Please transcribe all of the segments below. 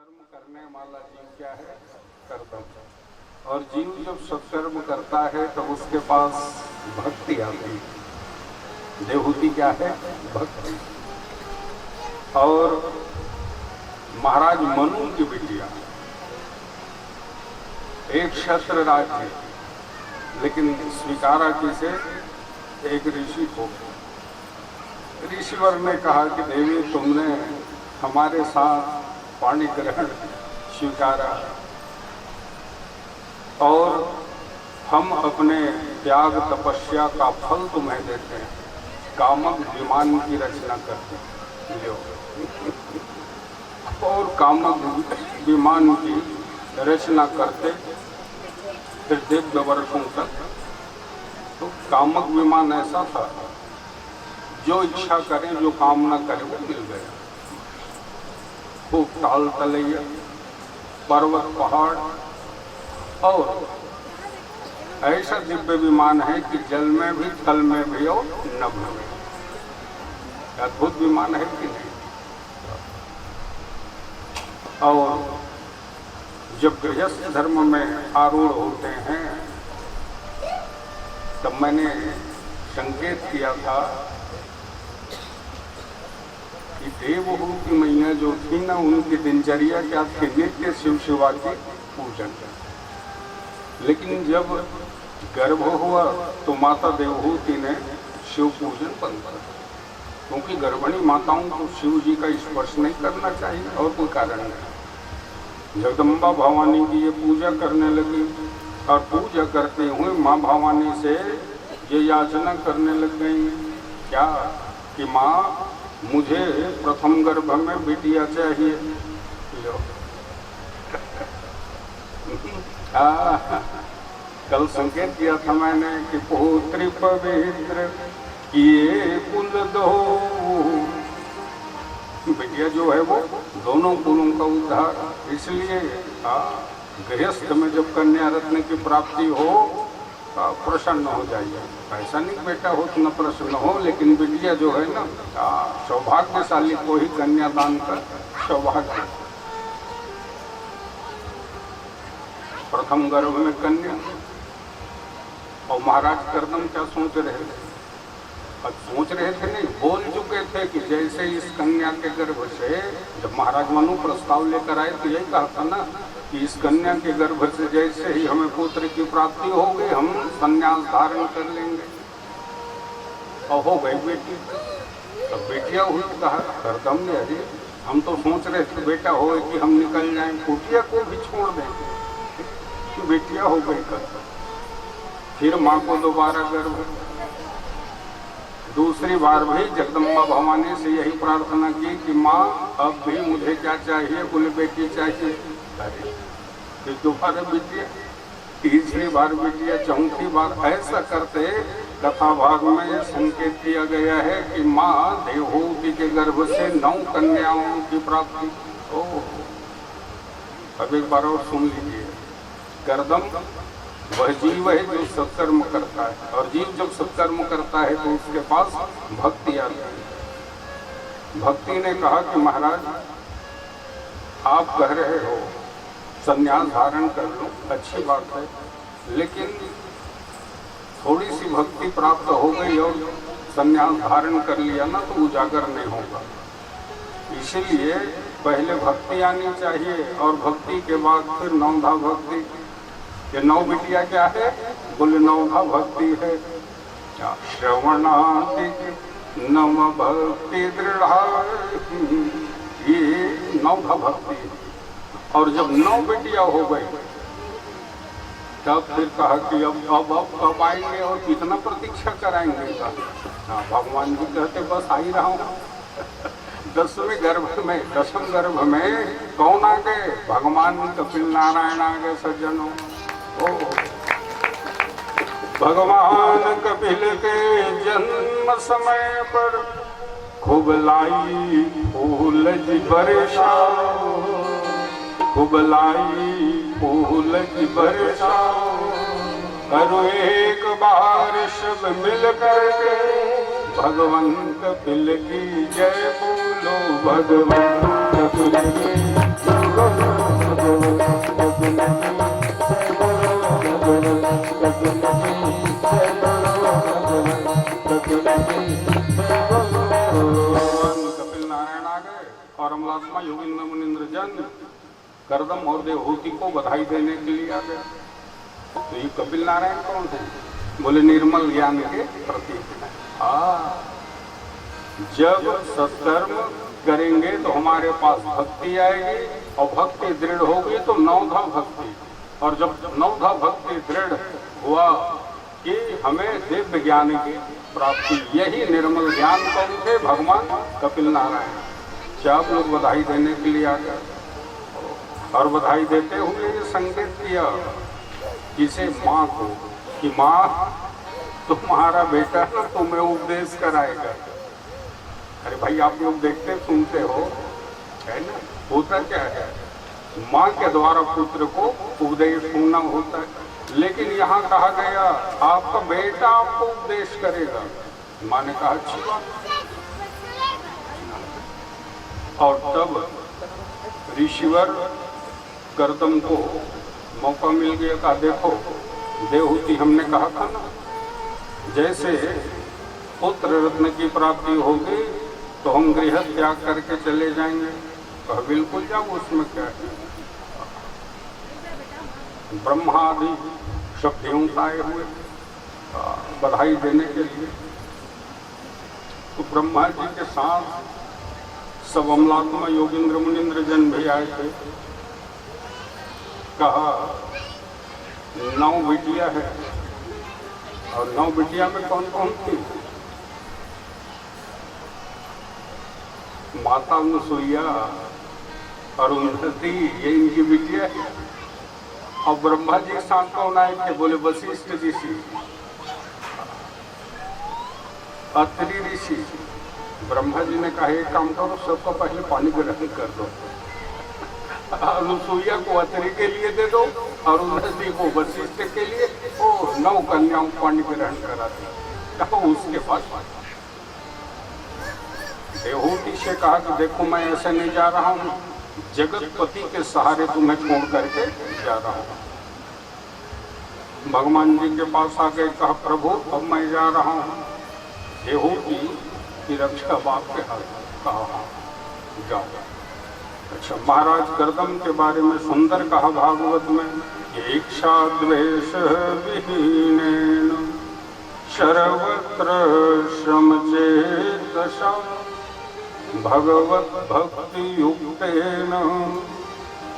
कर्म करने वाला जीव क्या है? कर्तव्य। और जीव जब सत्कर्म करता है तब तो उसके पास भक्ति आती है। देवहूति क्या है? भक्ति। और महाराज मनु की बिटिया एक क्षत्र राज्य, लेकिन स्वीकारा किसे? एक ऋषि को। ऋषिवर ने कहा कि देवी तुमने हमारे साथ पाणी ग्रहण स्वीकारा और हम अपने त्याग तपस्या का फल तुम्हें देते हैं, कामक विमान की रचना करते हैं। और कामक विमान की रचना करते फिर दिव्य वर्षों तक। तो कामक विमान ऐसा था जो इच्छा करे, जो कामना करे वो मिल गया। खूब ताल तलैया, पर्वत पहाड़, और ऐसा दिव्य विमान है कि जल में भी, थल में भी और नभ में। अद्भुत विमान है कि नहीं? और जब गृहस्थ धर्म में आरूढ़ होते हैं तब मैंने संकेत किया था कि देवहूति मैया जो थी ना, उनकी दिनचर्या क्या थी? नित्य शिव शिवा के पूजन। लेकिन जब गर्भ हुआ तो माता देवहूति ने शिव पूजन बंद कर दिया, क्योंकि गर्भिणी माताओं को शिव जी का स्पर्श नहीं करना चाहिए और कोई कारण नहीं। जगदम्बा भवानी की ये पूजा करने लगी और पूजा करते हुए माँ भवानी से ये याचना करने लग गई, क्या कि माँ मुझे प्रथम गर्भ में बिटिया चाहिए। लो कल संकेत किया था मैंने कि पुत्री पवित्र किए कुल दो। बिटिया जो है वो दोनों कुलों का उद्धार। इसलिए गृहस्थ में जब कन्या रत्न की प्राप्ति हो प्रसन्न हो जाइए। ऐसा नहीं बेटा हो तो न प्रसन्न हो, लेकिन बिटिया जो है ना, सौभाग्यशाली को ही कन्यादान कर सौभाग्य। प्रथम गर्भ में कन्या। और महाराज कर्दम क्या सोच रहे थे? अब सोच रहे थे नहीं, बोल चुके थे कि जैसे इस कन्या के गर्भ से, जब महाराज मनु प्रस्ताव लेकर आए तो यही कहा था ना कि इस कन्या के गर्भ से जैसे ही हमें पुत्र की प्राप्ति होगी हम संन्यास धारण कर लेंगे। और हो गई बेटी। अब बेटिया हुई, कहा कर्दम ने, अरे हम तो सोच रहे थे बेटा हो कि हम निकल जाएं, कुटिया को भी छोड़ देंगे कि बेटिया हो गई। कर फिर माँ को दोबारा गर्भ। दूसरी बार भी जगदम्बा भवानी से यही प्रार्थना की कि माँ अब भी मुझे क्या चाहिए? बोले बेटी चाहिए। अरे फिर दोबारा बिटिया, तीसरी बार बिटिया, चौथी बार। ऐसा करते कथा भाग में संकेत किया गया है कि माँ देवहूति के गर्भ से 9 कन्याओं की प्राप्ति। ओह, अब एक बार और सुन लीजिए। कर्दम वह जीव है जो सत्कर्म करता है, और जीव जब सत्कर्म करता है तो उसके पास भक्ति आती है। भक्ति ने कहा कि महाराज आप कह रहे हो संन्यास धारण कर लो, अच्छी बात है, लेकिन थोड़ी सी भक्ति प्राप्त हो गई और संन्यास धारण कर लिया ना तो उजागर नहीं होगा। इसीलिए पहले भक्ति आनी चाहिए और भक्ति के बाद फिर नवधा भक्ति। ये 9 बिटिया क्या है? बोले नवधा भक्ति है। श्रवणादि नव भक्ति दृढ़ा, ये नवधा भक्ति है। और जब 9 बिटिया हो गई तब फिर कहा कि अब कब आएंगे और कितना प्रतीक्षा कराएंगे। हाँ, भगवान भी कहते बस आ ही रहा हूँ। 10वें गर्भ में, 10वें गर्भ में कौन आ गए? भगवान कपिल नारायण आ गए सज्जनों। भगवान कपिल के जन्म समय पर खूब लाई फूल जी बरसा, खूब लाई फूल जी बरसा, करो एक बार सब मिल करके भगवान कपिल की जय बोलो, भगवान कपिल की नारायण आ गए और अमलात्मा योगेंद्र मुनिंद्र जन करदम और देवहूति को बधाई देने के लिए आ गए। तो ये कपिल नारायण कौन है? बोले निर्मल ज्ञान के प्रतीक है। जब सत्कर्म करेंगे तो हमारे पास भक्ति आएगी और भक्ति दृढ़ होगी तो नवधा भक्ति, और जब नवधा भक्ति दृढ़ हुआ कि हमें दिव्य ज्ञान की प्राप्ति, यही निर्मल ज्ञान कौन थे? भगवान कपिल नारायण। सब लोग बधाई देने के लिए आ गए और बधाई देते हुए ये संकेत किया किसे? माँ को, कि माँ तुम्हारा बेटा ना तुम्हें उपदेश कराएगा। अरे भाई आप लोग देखते सुनते हो, है ना? होता क्या है, माँ के द्वारा पुत्र को उपदेश सुनना होता है, लेकिन यहाँ कहा गया आपका बेटा आपको उपदेश करेगा। माँ ने कहा अच्छी बात। और तब ऋषिवर करदम को मौका मिल गया। कहा देखो देवहूति, हमने कहा था ना जैसे पुत्र रत्न की प्राप्ति होगी तो हम गृह त्याग करके चले जाएंगे। कहा बिल्कुल जाओ, उसमें क्या है। ब्रह्मादि शक्तियों आए हुए बधाई देने के लिए, तो ब्रह्मा जी के साथ सब अमलात्मा योगेंद्र मुनिंद्र जन भी आए थे। कहा 9 बिटिया है, और 9 बिटिया में कौन कौन थी? माता अनुसुईया, अरुंधति, ये इनकी बिटिया है। और ब्रह्मा जी के साथ कौन आए थे? बोले वशिष्ठ ऋषि, अत्रि ऋषि। ब्रह्मा जी ने कहा एक काम करो, सबको पहले पानी ग्रहण कर दो। अनुसुईया को अत्रि के लिए दे दो, अरुंधति को वशिष्ठ के लिए, ओ 9 कन्याओं को पानी ग्रहण करा दो। उसके बाद देवहूति से कहा कि देखो मैं ऐसे नहीं जा रहा हूँ, जगतपति के सहारे तुम्हें छोड़ करके जा रहा हूँ। भगवान जी के पास आ गए, कहा प्रभु अब मैं जा रहा हूँ, देवहूति की रक्षा बाप के हाथ। कहा जाओ। अच्छा, महाराज करदम के बारे में सुंदर कहा भागवत में, इच्छा द्वेष विहीनेन सर्वत्र समचेतसा भगवत भक्ति युक्तेन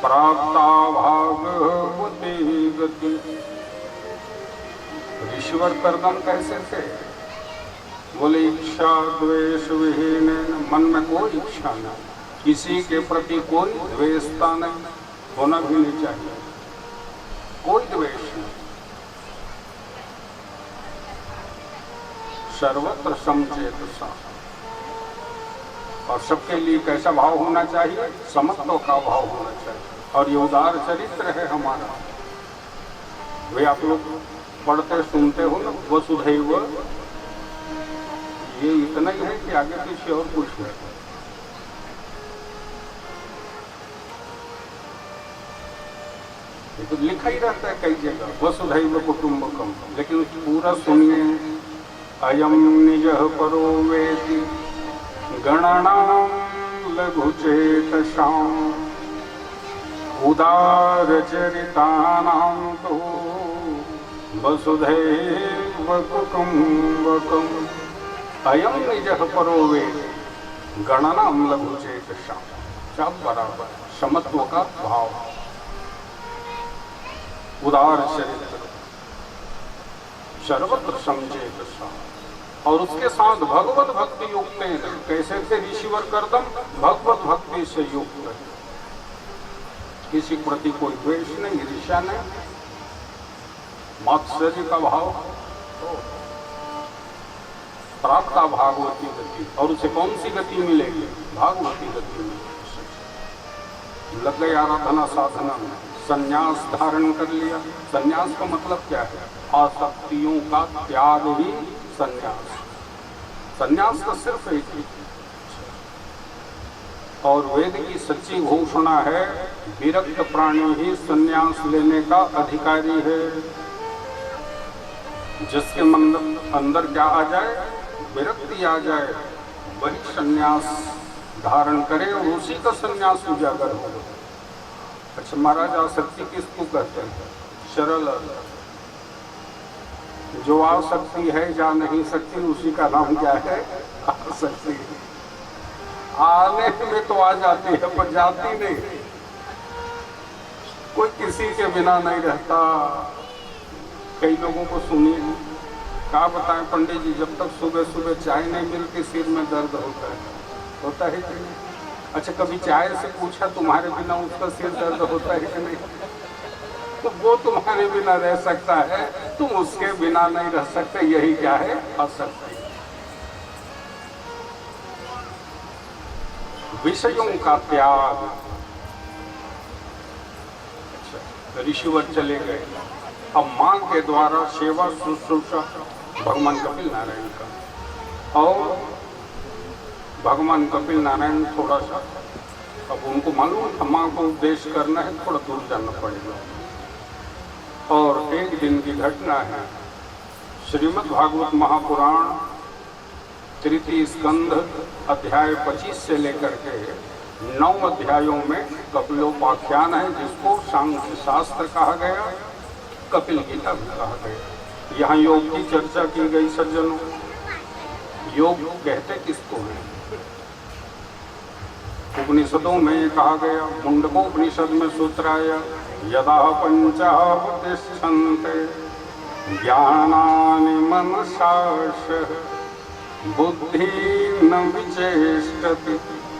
प्राप्ता भागवती गति। ऋषिवर करदम कैसे थे? बोले इच्छा द्वेष विहीन, मन में कोई इच्छा नहीं, किसी के प्रति कोई द्वेषता नहीं, होना भी नहीं चाहिए, कोई द्वेष नहीं। सर्वत्र समचेतसा, और सबके लिए कैसा भाव होना चाहिए? समत्व का भाव होना चाहिए। और ये उदार चरित्र है हमारा। वे आप लोग पढ़ते सुनते हो ना, वसुधैव, ये इतना ही है कि आगे पीछे और कुछ नहीं। तो लिखा ही रहता है कई जगह वसुधैव कुटुंबकम, लेकिन पूरा सुनिए। अयम निज परो वेति गणनां लघुचेतसां उदारचरितानां तो वसुधैव कुटुंबकम्। अयम निजः परो वेति गणनां लघुचेतसां, सब बराबर, समत्व का भाव, उदार चरित्र, सर्वत्र समचेतसा, और उसके साथ भगवत भक्ति युक्त। कैसे थे ऋषिवर करदम? भगवत भक्ति से युक्त, किसी प्रति कोई द्वेष नहीं, ईर्ष्या नहीं, मात्सर्य का भाव। प्राप्ता भागवती गति, और उसे कौन सी गति मिलेगी? भागवती गति मिलेगी। लग गई आराधना साधना में, संन्यास धारण कर लिया। संन्यास का मतलब क्या है? आसक्तियों का त्याग ही संन्यास। संन्यास का सिर्फ एक ही, और वेद की सच्ची घोषणा है, विरक्त प्राणी ही संन्यास लेने का अधिकारी है। जिसके मन अंदर क्या आ जाए, विरक्ति आ जाए, वही संन्यास धारण करे और उसी का संन्यास उजागर हो। अच्छा महाराज, आसक्ति किसको कहते हैं? सरल जो आ सकती है जा नहीं सकती, उसी का नाम क्या है? आसक्ति। आने में तो आ जाती है पर जाती नहीं। कोई किसी के बिना नहीं रहता। कई लोगों को सुनिए, क्या बताएं पंडित जी, जब तक सुबह सुबह चाय नहीं मिलती सिर में दर्द होता है कि नहीं? अच्छा कभी चाय से पूछा तुम्हारे बिना उसका सिर दर्द होता है कि नहीं? तो वो तुम्हारे बिना रह सकता है, तुम उसके बिना नहीं रह सकते। यही क्या है? आसक्ति। विषयों का त्याग। अच्छा, ऋषिवर चले गए। अब मां के द्वारा सेवा शुश्रूषा भगवान कपिल नारायण का, और भगवान कपिल नारायण थोड़ा सा, अब उनको मालूम था मां को उपदेश करना है, थोड़ा दूर जाना पड़ेगा। और एक दिन की घटना है, श्रीमद् भागवत महापुराण तृतीय स्कंध अध्याय 25 से लेकर के 9 अध्यायों में कपिलोपाख्यान है, जिसको सांख्य शास्त्र कहा गया, कपिल गीता भी कहा गया। यहाँ योग की चर्चा की गई। सज्जनों, योग कहते किसको हैं? उपनिषदों में ये कहा गया, मुंडकोपनिषद में सूत्र आया, यदा पंचावतिष्ठन्ते ज्ञानानि मनसाशः बुद्धि न विचेष्टति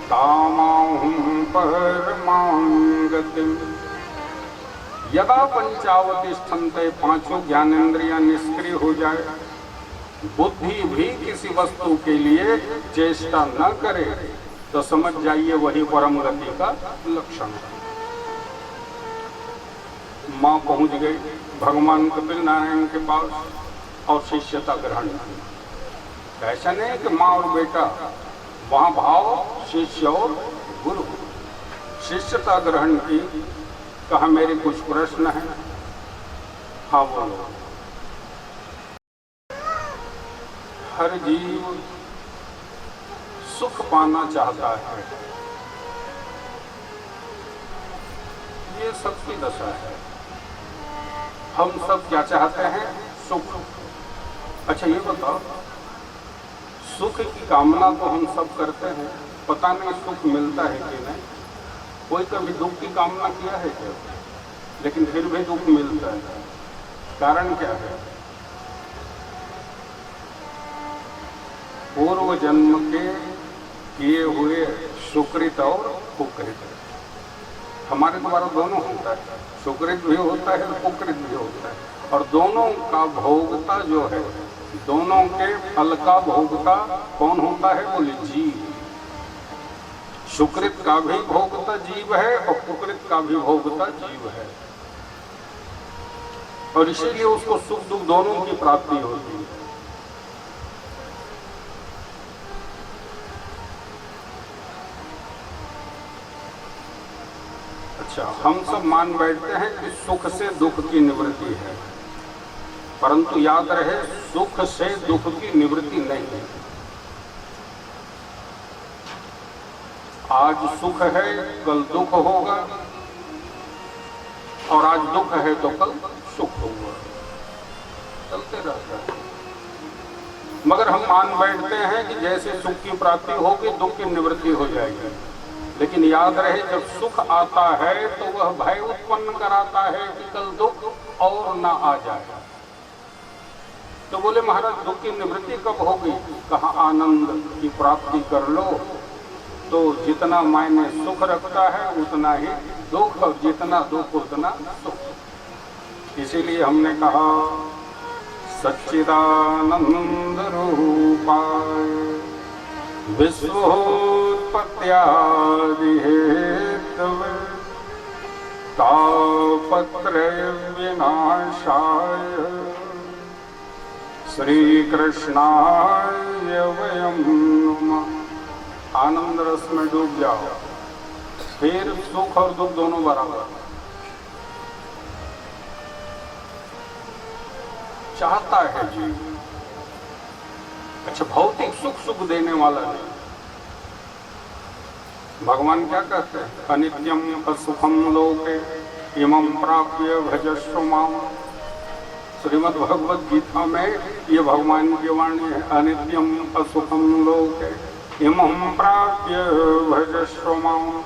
तामाहुं परमां गतिम्। यदा पंचावतिष्ठन्ते, पांचों ज्ञानेंद्रियां निष्क्रिय हो जाए, बुद्धि भी किसी वस्तु के लिए चेष्टा न करे, तो समझ जाइए वही परम गति का लक्षण है। माँ पहुंच गई भगवान कपिल नारायण के पास और शिष्यता ग्रहण की। ऐसा नहीं कि माँ और बेटा, वहां भाव शिष्य और गुरु। शिष्यता ग्रहण की। कहा मेरे कुछ प्रश्न हैं। हाँ बोलो। हर जीव सुख पाना चाहता है, ये सबकी दशा है। हम सब क्या चाहते हैं? सुख। अच्छा ये बताओ, सुख की कामना तो हम सब करते हैं, पता नहीं सुख मिलता है कि नहीं। कोई कभी दुख की कामना किया है क्या? लेकिन फिर भी दुख मिलता है। कारण क्या है? पूर्व जन्म के किए हुए सुकृत और कुकृत हमारे द्वारा दोनों होता है। सुकृत भी होता है, कुकृत भी होता है, और दोनों का भोगता जो है, दोनों के फल का भोगता कौन होता है? बोले जीव। सुकृत का भी भोगता जीव है और कुकृत का भी भोगता जीव है, और इसीलिए उसको सुख दुख दोनों की प्राप्ति होती है। अच्छा, हम सब मान बैठते हैं कि सुख से दुख की निवृत्ति है, परंतु याद रहे सुख से दुख की निवृत्ति नहीं है। आज सुख है कल दुख होगा, और आज दुख है तो कल सुख होगा, चलते रहता है। मगर हम मान बैठते हैं कि जैसे सुख की प्राप्ति होगी दुख की निवृत्ति हो जाएगी। लेकिन याद रहे जब सुख आता है तो वह भय उत्पन्न कराता है कि कल दुख और ना आ जाए। तो बोले महाराज दुख की निवृत्ति कब होगी? कहा आनंद की प्राप्ति कर लो, तो जितना मायने सुख रखता है उतना ही दुख, और जितना दुख उतना सुख। इसीलिए हमने कहा सच्चिदानंद रूपाय विश्वोत्पत्त्यादि हेतवे तापत्रय विनाशाय श्री कृष्णाय वयं नमः। आनंद रस में डूब जाओ। फिर सुख और दुख दोनों बराबर चाहता है जीव। अच्छा, भौतिक सुख सुख देने वाला नहीं। भगवान क्या कहते हैं? अनित्यम असुखम लोके इमं प्राप्य भजस्व माम। श्रीमद् भगवद गीता में ये भगवान की वाणी है। अनित्यम असुखम लोके इमं प्राप्य भजस्व माम।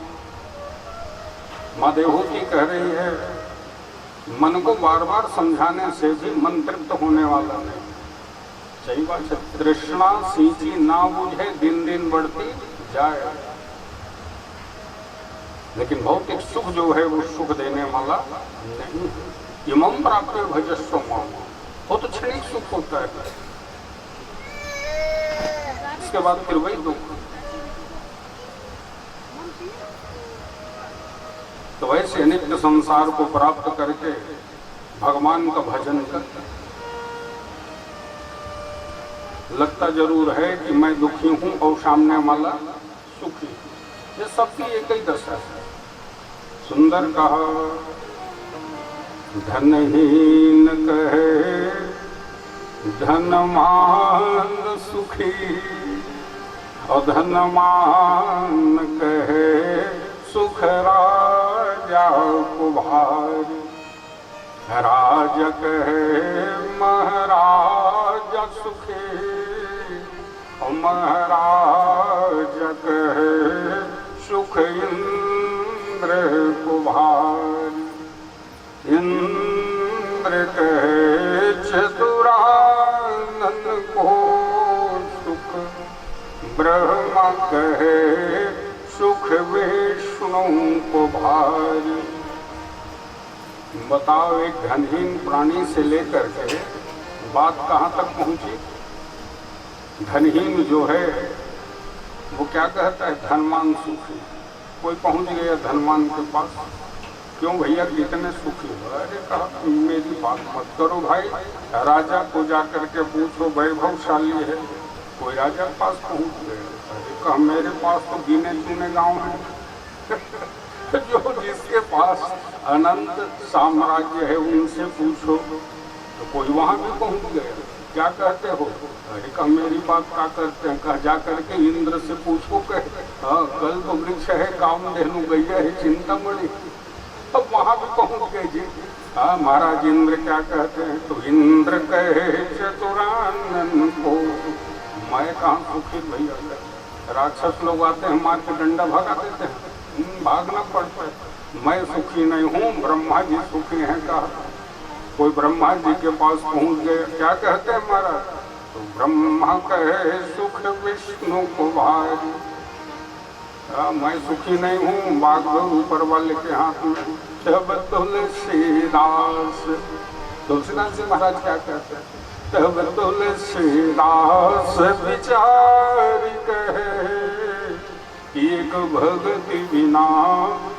माँ देवहूति कह रही है, मन को बार बार समझाने से भी मन तृप्त होने वाला नहीं। सही बात है। तृष्णा सींची ना बुझे, दिन दिन बढ़ती जाए। लेकिन भौतिक सुख जो है वो सुख देने वाला नहीं है। इमं प्राप्य भजस्व माम, वो तो क्षणिक सुख होता है, इसके बाद फिर वही दुख। तो वैसे नित्य संसार को प्राप्त करके भगवान का भजन कर। लगता जरूर है कि मैं दुखी हूं और सामने वाला सुखी। ये सबकी एक ही दशा है। सुंदर कहा, धनहीन कहे धनमान सुखी, और धनमान कहे सुख राजा को भारी। राज कहे महाराज सुखी, और महाराज कहे सुख इंद्र को भारी। इंद्र कहे चतुरानन को सुख, ब्रह्मा कहे सुख विष्णु को भारी। बताओ, एक धनहीन प्राणी से लेकर के बात कहाँ तक पहुंची? धनहीन जो है वो क्या कहता है? धनवान सुखी। कोई पहुंच गया धनवान के पास, क्यों भैया कितने सुखी हो? अरे कहा, मेरी बात मत करो भाई, राजा को जाकर के पूछो, वैभवशाली है। कोई राजा के पास पहुंच गए। अरे कहा, मेरे पास तो गिने चुने गांव हैं जो जिसके पास अनंत साम्राज्य है उनसे पूछो। तो कोई वहां भी पहुंच गया। क्या कहते हो? अरे कहा, मेरी बात क्या करते हैं? कहा, जा करके इंद्र से पूछो। कहे, हाँ, कल तो वृक्ष है, कामधेनु गैया है, चिंतामणि। अब वहां भी पहुंच गए जी। हाँ, महाराज इंद्र क्या कहते हैं? तो इंद्र कहे चतुरानन को। मैं कहाँ सुखी भैया? राक्षस लोग आते हैं, मार के डंडा भगा देते हैं, भागना पड़ता है। मैं सुखी नहीं हूँ, ब्रह्मा जी सुखी हैं। कहा, कोई ब्रह्मा जी के पास पहुंच गए। क्या कहते हैं महाराज? तो ब्रह्मा कहे सुख विष्णु को भारी। मैं सुखी नहीं हूँ, बाघ ऊपर वाले के हाथ में। तब तुलसीदास, तुलसीदास जी महाराज क्या कहते हैं? तब तुलसीदास विचार कहे, एक भक्ति बिना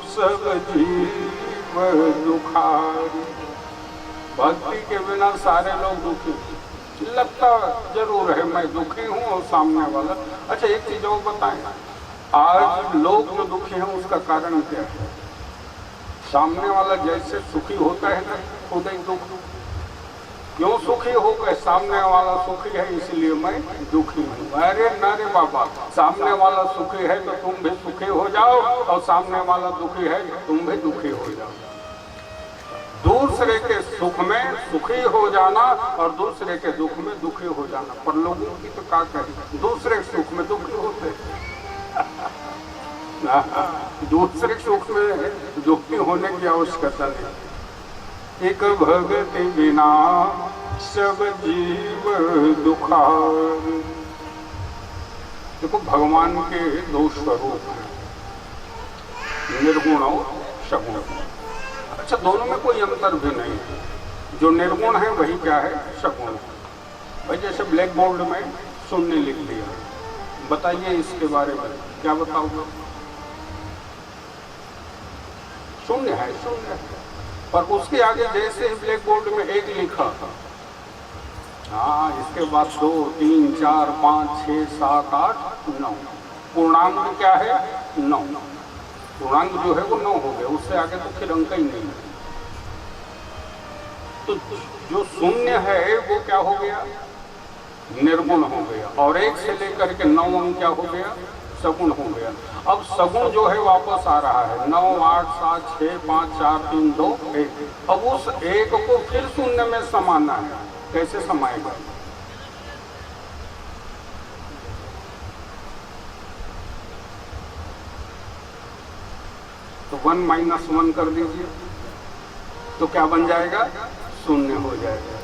सब जीव दुखारी। भक्ति के बिना सारे लोग दुखी। लगता जरूर है मैं दुखी हूँ और सामने वाला। अच्छा, एक चीज और बताएं, आज लोग जो दुखी हैं उसका कारण क्या है? सामने वाला जैसे सुखी होता है ना, खुद ही दुख। क्यों सुखी हो गए? सामने वाला सुखी है इसलिए मैं दुखी हूँ। अरे नारे बाबा, सामने वाला सुखी है तो तुम भी सुखी हो जाओ, और सामने वाला दुखी है तो तुम भी दुखी हो जाओ। दूसरे के सुख में सुखी हो जाना और दूसरे के दुख में दुखी हो जाना। पर लोगों की तो क्या करें, दूसरे सुख में दुखी होते दूसरे सुख में दुखी होने की आवश्यकता नहीं। एक भगति बिना सब जीव दुखार। देखो, भगवान के दो स्वरूप हैं, निर्गुण और सगुण। अच्छा, दोनों में कोई अंतर भी नहीं है। जो निर्गुण है वही क्या है? सगुण। भाई जैसे ब्लैक बोर्ड में शून्य लिख दिया, बताइए इसके बारे में क्या बताओगे? शून्य है, शून्य है। पर उसके आगे जैसे ब्लैक बोर्ड में एक लिखा था, हाँ, इसके बाद 2, 3, 4, 5, 6, 7, 8, 9 पूर्णांक क्या है? 9। पूर्णांक जो है वो 9 हो गया, उससे आगे तो फिर अंक ही नहीं है। तो जो शून्य है वो क्या हो गया, निर्गुण हो गया, और 1 से लेकर के 9 अंक क्या हो गया, सगुण हो गया। अब सगुण जो है वापस आ रहा है, 9 8 7 6 5 4 3 2 1। अब उस 1 को फिर शून्य में समाना है, कैसे समाएगा? तो 1 - 1 कर दीजिए, तो क्या बन जाएगा, शून्य हो जाएगा।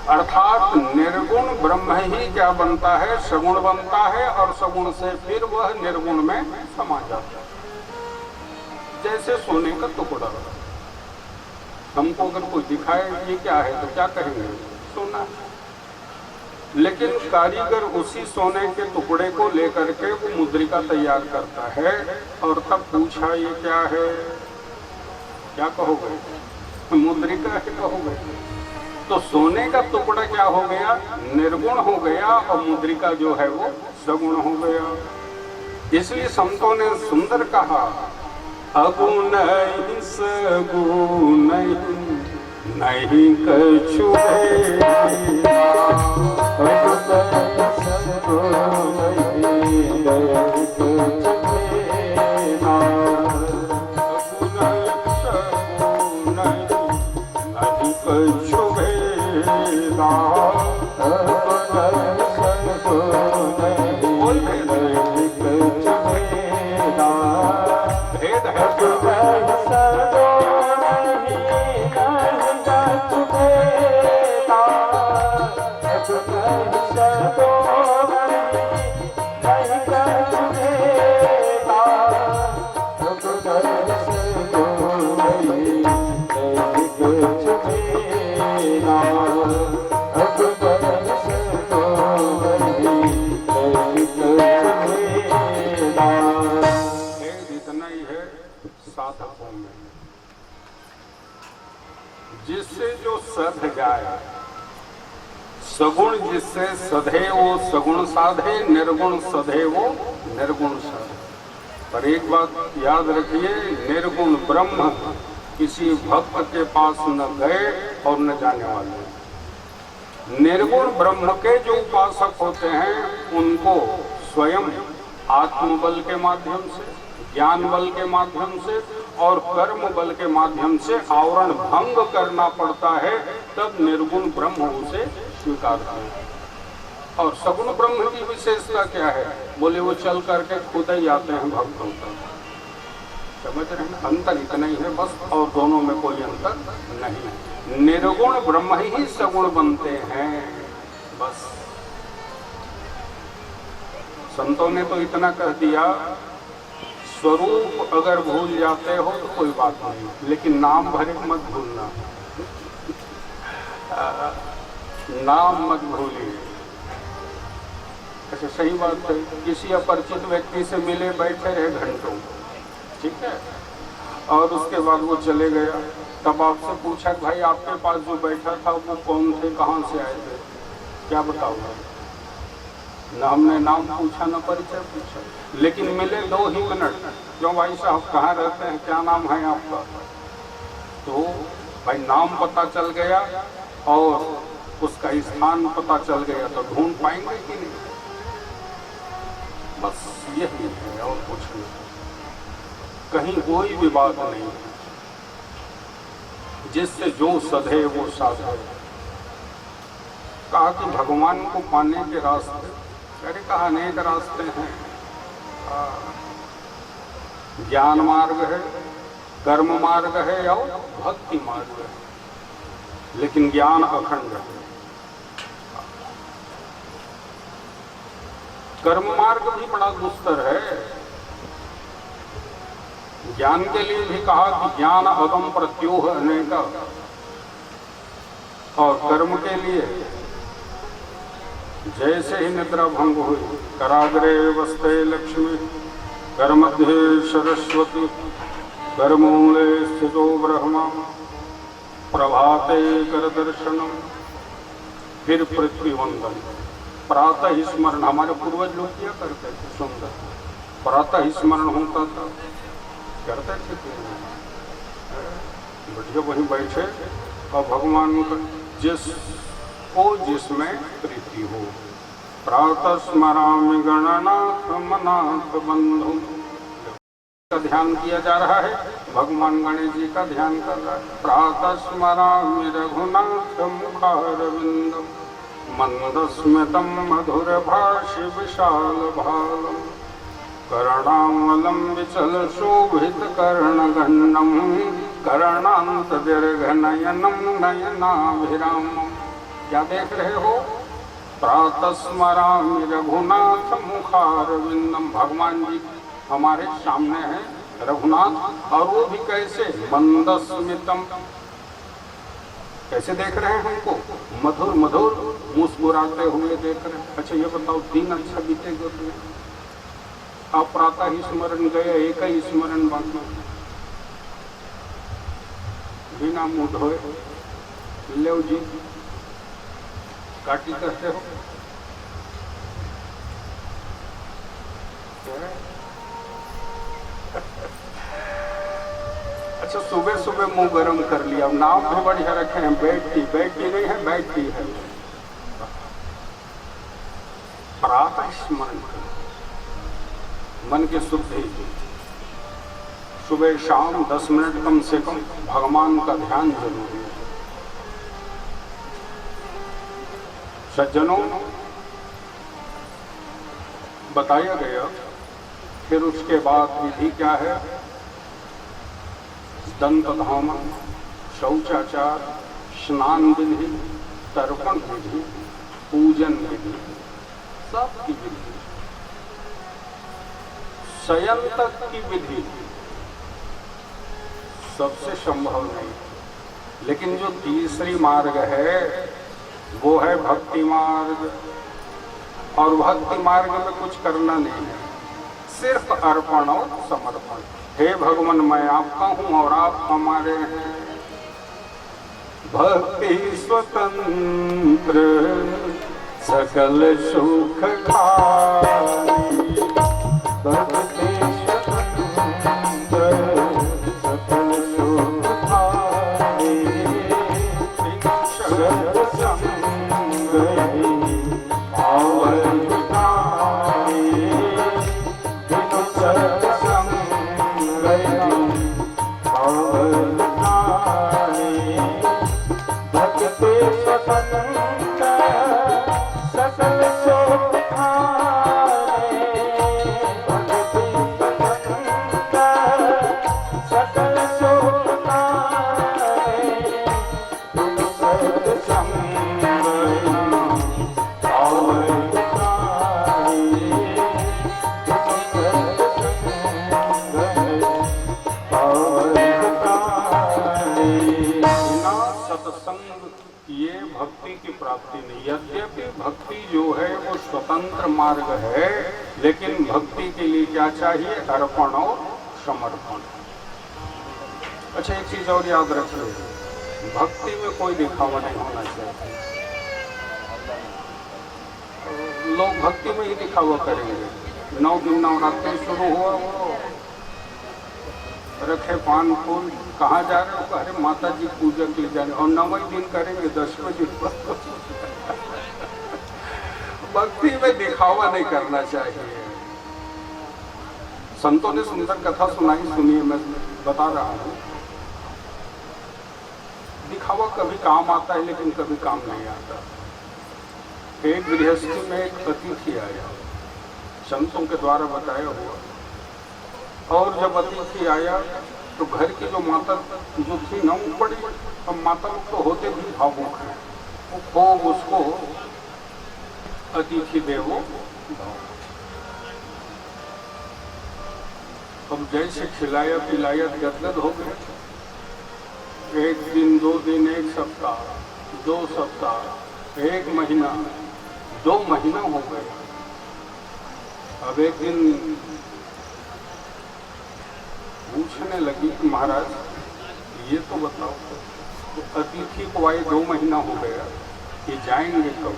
अर्थात निर्गुण ब्रह्म ही क्या बनता है, सगुण बनता है, और सगुण से फिर वह निर्गुण में समा जाता है। जैसे सोने का टुकड़ा, हमको अगर कोई दिखाए ये क्या है तो क्या कहेंगे, सोना है। लेकिन कारीगर उसी सोने के टुकड़े को लेकर के वो मुद्रिका तैयार करता है, और तब पूछा ये क्या है, क्या कहोगे, मुद्रिका है कहोगे। तो सोने का टुकड़ा क्या हो गया, निर्गुण हो गया, और मुद्रिका जो है वो सगुण हो गया। इसलिए संतों ने सुंदर कहा, अगुण नहीं सगुण नहीं कछु जिससे जो सध जाए, सगुण जिससे सधे वो सगुण साधे, निर्गुण सधे वो निर्गुण साधे। पर एक बात याद रखिए, निर्गुण ब्रह्म किसी भक्त के पास न गए और न जाने वाले। निर्गुण ब्रह्म के जो उपासक होते हैं उनको स्वयं आत्मबल के माध्यम से, ज्ञान बल के माध्यम से और कर्म बल के माध्यम से आवरण भंग करना पड़ता है, तब निर्गुण ब्रह्म उसे स्वीकार करता। और सगुण ब्रह्म की विशेषता क्या है, बोले वो चल करके खुद ही आते हैं भक्तों तक। समझ रहे हैं, अंतर इतना ही है बस, और दोनों में कोई अंतर नहीं है। निर्गुण ब्रह्म ही सगुण बनते हैं बस। संतों ने तो इतना कह दिया, स्वरूप अगर भूल जाते हो तो कोई बात नहीं, लेकिन नाम भरे मत भूलना, नाम मत भूलिए। ऐसे सही बात है, किसी अपरिचित व्यक्ति से मिले, बैठे रहे घंटों, ठीक है, और उसके बाद वो चले गया, तब आपसे पूछा भाई आपके पास जो बैठा था वो कौन थे, कहाँ से आए थे, क्या बताऊंगा। न हमने नाम पूछा न परिचय पूछा, लेकिन मिले 2 ही मिनट, क्यों भाई साहब कहाँ रहते हैं, क्या नाम है आपका, तो भाई नाम पता चल गया और उसका स्थान पता चल गया, तो ढूंढ पाएंगे कि नहीं। बस यही है और कुछ नहीं, कहीं कोई विवाद नहीं, जिससे जो सधे वो साधे। कहा कि भगवान को पाने के रास्ते, अरे कहा अनेक रास्ते हैं, ज्ञान मार्ग है, कर्म मार्ग है और भक्ति मार्ग है, लेकिन ज्ञान अखंड है। कर्म मार्ग भी बड़ा दुस्तर है। ज्ञान के लिए भी कहा कि ज्ञान अगम प्रत्योह अनेका, और कर्म के लिए जैसे ही निद्रा भंग हुई, कराग्रे वस्ते लक्ष्मी, करमध्ये सरस्वती, करमूले स्थितो ब्रह्मा, प्रभाते कर दर्शनम, फिर पृथ्वी वंदन, प्रातः स्मरण। हमारे पूर्वज लोग किया करते थे, सुंदर प्रातः स्मरण होता था, करते थे कि बढ़िया वहीं बैठे और भगवान का जिसमें प्रीति हो। प्रातः स्मरामि गणनाथ मनाथ बंधु का ध्यान किया जा रहा है, भगवान गणेश जी का ध्यान कर रहा है। प्रातः स्मरामि रघुनाथ मुखारविंदम मंदस्मितं मधुर भाषि विशाल भालम कर्णामलं विचल शोभित कर्णगण्डं कर्णांत दीर्घ नयनं नयनाभिरामम्। क्या देख रहे हो? प्रातः स्मरामि रघुनाथ मुखारविंदम, भगवान जी हमारे सामने है रघुनाथ, और वो भी कैसे? मंदस्मितम, कैसे देख रहे हैं हमको? मधुर मधुर मुस्कुराते हुए देख रहे हैं। अच्छा ये बताओ, दिन अच्छा बीतेगा तुम्हें? आप प्रातः ही स्मरण गए, एक ही स्मरण बाकी, बिना मुंह धोए ले जी काटी करते हो। अच्छा सुबह सुबह मुंह गर्म कर लिया, नाम भी बढ़िया रखे हैं, बैठती नहीं है, बैठती है। प्रातः स्मरण मन की शुद्धि, सुबह शाम 10 मिनट कम से कम भगवान का ध्यान जरूरी है। सज्जनों, बताया गया। फिर उसके बाद विधि क्या है? दंत धामन, शौचाचार, स्नान विधि, तर्पण विधि, पूजन विधि, सबकी विधि, शयन तक की विधि सबसे संभव नहीं। लेकिन जो तीसरी मार्ग है वो है भक्ति मार्ग, और भक्ति मार्ग में कुछ करना नहीं है, सिर्फ अर्पण और समर्पण। हे भगवान, मैं आपका हूँ और आप हमारे हैं। भक्ति स्वतंत्र सकल सुख खाई, भक्ति स्वतंत्र सकल सुख खाई, शरद संग पावन खाई, बिनु सत्संग पावन खाई। भक्ति स्वतंत्र सकल सुख खाई, भक्ति स्वतंत्र सकल सुख खाई, बिनु सत्संग पावन खाई, बिनु सत्संग ये भक्ति की प्राप्ति नहीं। यद्यपि भक्ति जो है वो स्वतंत्र मार्ग है, लेकिन भक्ति के लिए क्या चाहिए? अर्पण और समर्पण। अच्छा एक चीज और याद रखिए, भक्ति में कोई दिखावा नहीं होना चाहिए। लोग भक्ति में ही दिखावा करेंगे। 9 दिन नवरात्रि शुरू हुआ, रखे पान फूल, कहाँ जा रहे हो? अरे माता जी पूजा के लिए जा रहे, और 9वें दिन करेंगे, 10वें दिन। भक्ति में दिखावा नहीं करना चाहिए। संतों ने सुंदर कथा सुनाई, सुनिए, मैं बता रहा हूँ। दिखावा कभी काम आता है, लेकिन कभी काम नहीं आता। एक गृहस्थी में एक अतिथि आया, संतों के द्वारा बताया हुआ, और जब अतिथि आया तो घर की जो माता जो थी ना, वो बड़ी, अब माता लोग तो होते भी भावुक हैं, वो खूब उसको अतिथि देवो भाव। अब जैसे खिलाया पिलाया गदगद हो गए। 1 दिन 2 दिन, 1 सप्ताह, 2 सप्ताह, 1 महीना, 2 महीना हो गए। अब एक दिन पूछने लगी कि महाराज ये तो बताओ, तो अतिथि को आए 2 महीना हो गया, ये जाएंगे कब?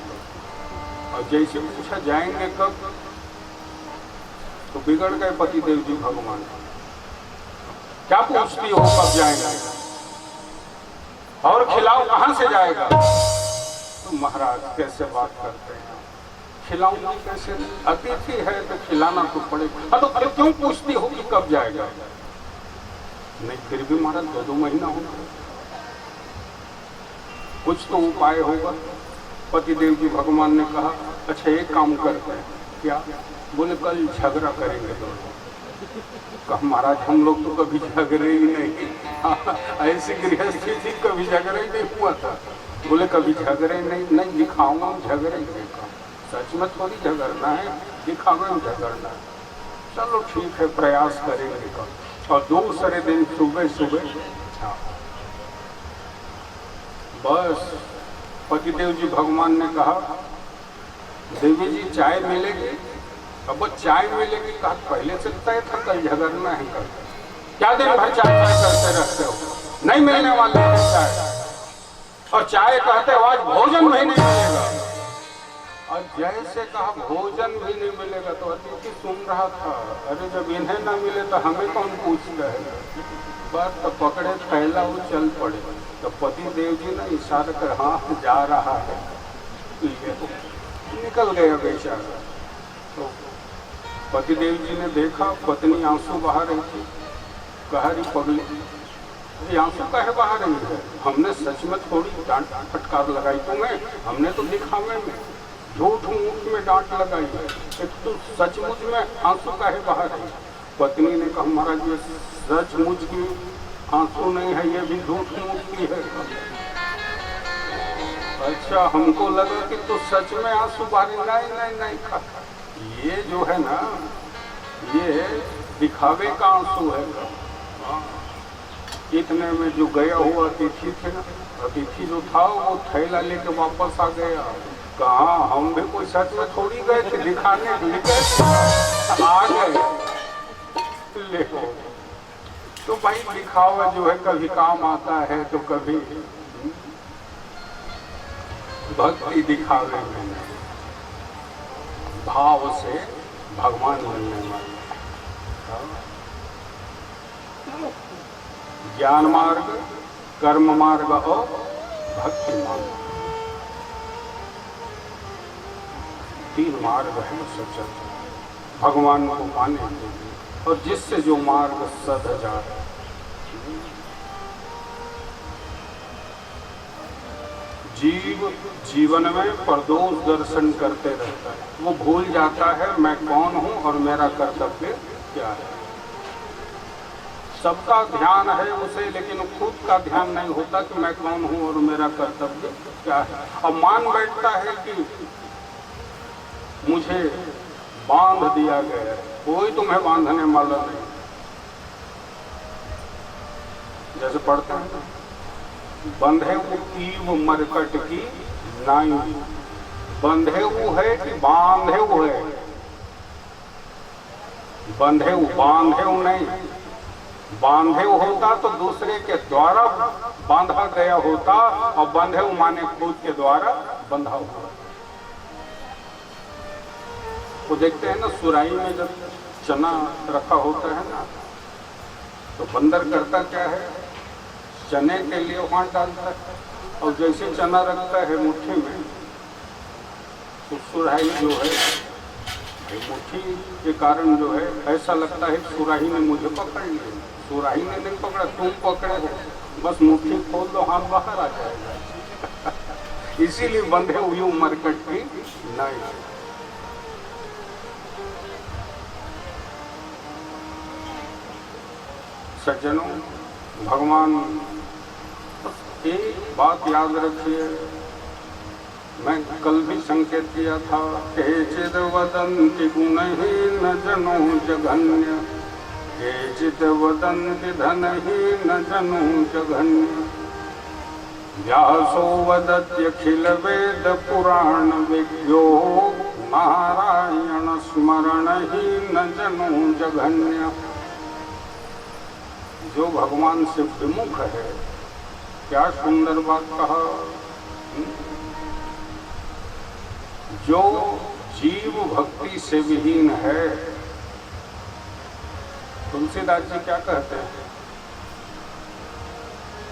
और जैसे पूछा जाएंगे कब, तो बिगड़ गए पतिदेव जी भगवान। क्या पूछती हो कब जाएगा, और खिलाओ कहां से जाएगा। तो महाराज कैसे बात करते हैं, खिलाऊंगी कैसे, अतिथि है तो खिलाना तो पड़ेगा। हाँ तो फिर क्यों पूछती हो कि कब जाएगा। नहीं फिर भी महाराज 2-2 महीना होगा, कुछ तो उपाय होगा। पतिदेव जी भगवान ने कहा अच्छा एक काम करते हैं, क्या, बोले कल झगड़ा करेंगे दोनों। कहा महाराज हम लोग तो कभी झगड़े ही नहीं, ऐसी गृहस्थी थी कभी झगड़ा ही नहीं हुआ था। बोले कभी झगड़े नहीं दिखाऊंगा झगड़े ही, सच में थोड़ी झगड़ना है, दिखावे में झगड़ना है। चलो ठीक है प्रयास करेंगे कल। और दूसरे दिन सुबह सुबह बस पतिदेव जी भगवान ने कहा देवी जी चाय मिलेगी। अब वो चाय मिलेगी, कहा पहले से तय था कल झगड़ना है, कल क्या दिन भर चाय करते रहते हो, नहीं मिलने वाले है चाय। और चाय कहते हो आज भोजन भी नहीं मिलेगा। और जैसे कहा भोजन भी नहीं मिलेगा तो अतिथि सुन रहा था, अरे जब इन्हें ना मिले तो हमें कौन पूछता है। बस तो पकड़े पहला वो चल पड़े। तो पति देव जी ने इशारा कर हाँ जा रहा है, निकल गया बेचारा। तो पतिदेव जी ने देखा पत्नी आंसू बहा रही थी, कहा रही पगली ये आंसू काहे बहा रही है, हमने सच में थोड़ी डांट फटकार लगाई तुम्हें, हमने तो दिखावे में झूठ मूठ में डांट लगाई है, एक तो सचमुच में आंसू काहे बहा रही। पत्नी ने कहा महाराज ये सचमुच की आंसू नहीं है, ये भी झूठ मूठ की है। अच्छा हमको लगा कि तो सच में आंसू बहा रही। नहीं कहा ये जो है ना ये दिखावे का आंसू है। इतने में जो गया हुआ अतिथि थे ना, अतिथि जो था वो थैला लेके वापस आ गया। कहा हम भी कोई सच में थोड़ी गए थे दिखाने, आ गए देखो। तो भाई दिखावा जो है कभी काम आता है तो कभी भक्ति दिखावे में, भाव से भगवान मिलने वाले। ज्ञान मार्ग, कर्म मार्ग और भक्ति मार्ग, 3 मार्ग है सचल भगवान को पाने के लिए। और जिससे जो मार्ग सद जा रहा है, जीव जीवन में परदोष दर्शन करते रहता है, वो भूल जाता है मैं कौन हूं और मेरा कर्तव्य क्या है। सबका ध्यान है उसे, लेकिन खुद का ध्यान नहीं होता कि मैं कौन हूं और मेरा कर्तव्य क्या है। अब मान बैठता है कि मुझे बांध दिया गया है, कोई तुम्हें बांधने वाला नहीं। जैसे पढ़ते हैं बंधे वो ईव मरकट की नाई, बंधे वो है कि बांधे वो है, बंधे वो बांधे वो नहीं। बांधे वो होता तो दूसरे के द्वारा बांधा गया होता, और बंधे वो माने खुद के द्वारा बंधा हुआ। वो देखते हैं ना सुराही में जब चना रखा होता है ना, तो बंदर करता क्या है, चने के लिए वहां डालता है, और जैसे चना रखता है मुट्ठी में, तो सुराही जो है मुट्ठी के कारण जो है ऐसा लगता है सुराही ने मुझे पकड़ लिया। सुराही ने नहीं पकड़ा, तुम पकड़े हो, बस मुट्ठी खोल दो हाथ बाहर आ जाएगा। इसीलिए बंधे हुई मरकट की नहीं। सज्जनों भगवान एक बात याद रखिए, मैं कल भी संकेत किया था, केचिद वदन्ति गुणहीन जनो जघन्य, केचिद वदन्ति धनहीन जनो जघन्य, व्यासो वदत्यखिल वेद पुराण विज्ञो, नारायण स्मरणहीन जनो जघन्य। जो भगवान से विमुख है, क्या सुंदर बात कहा, जो जीव भक्ति से विहीन है। तुलसीदास जी क्या कहते हैं,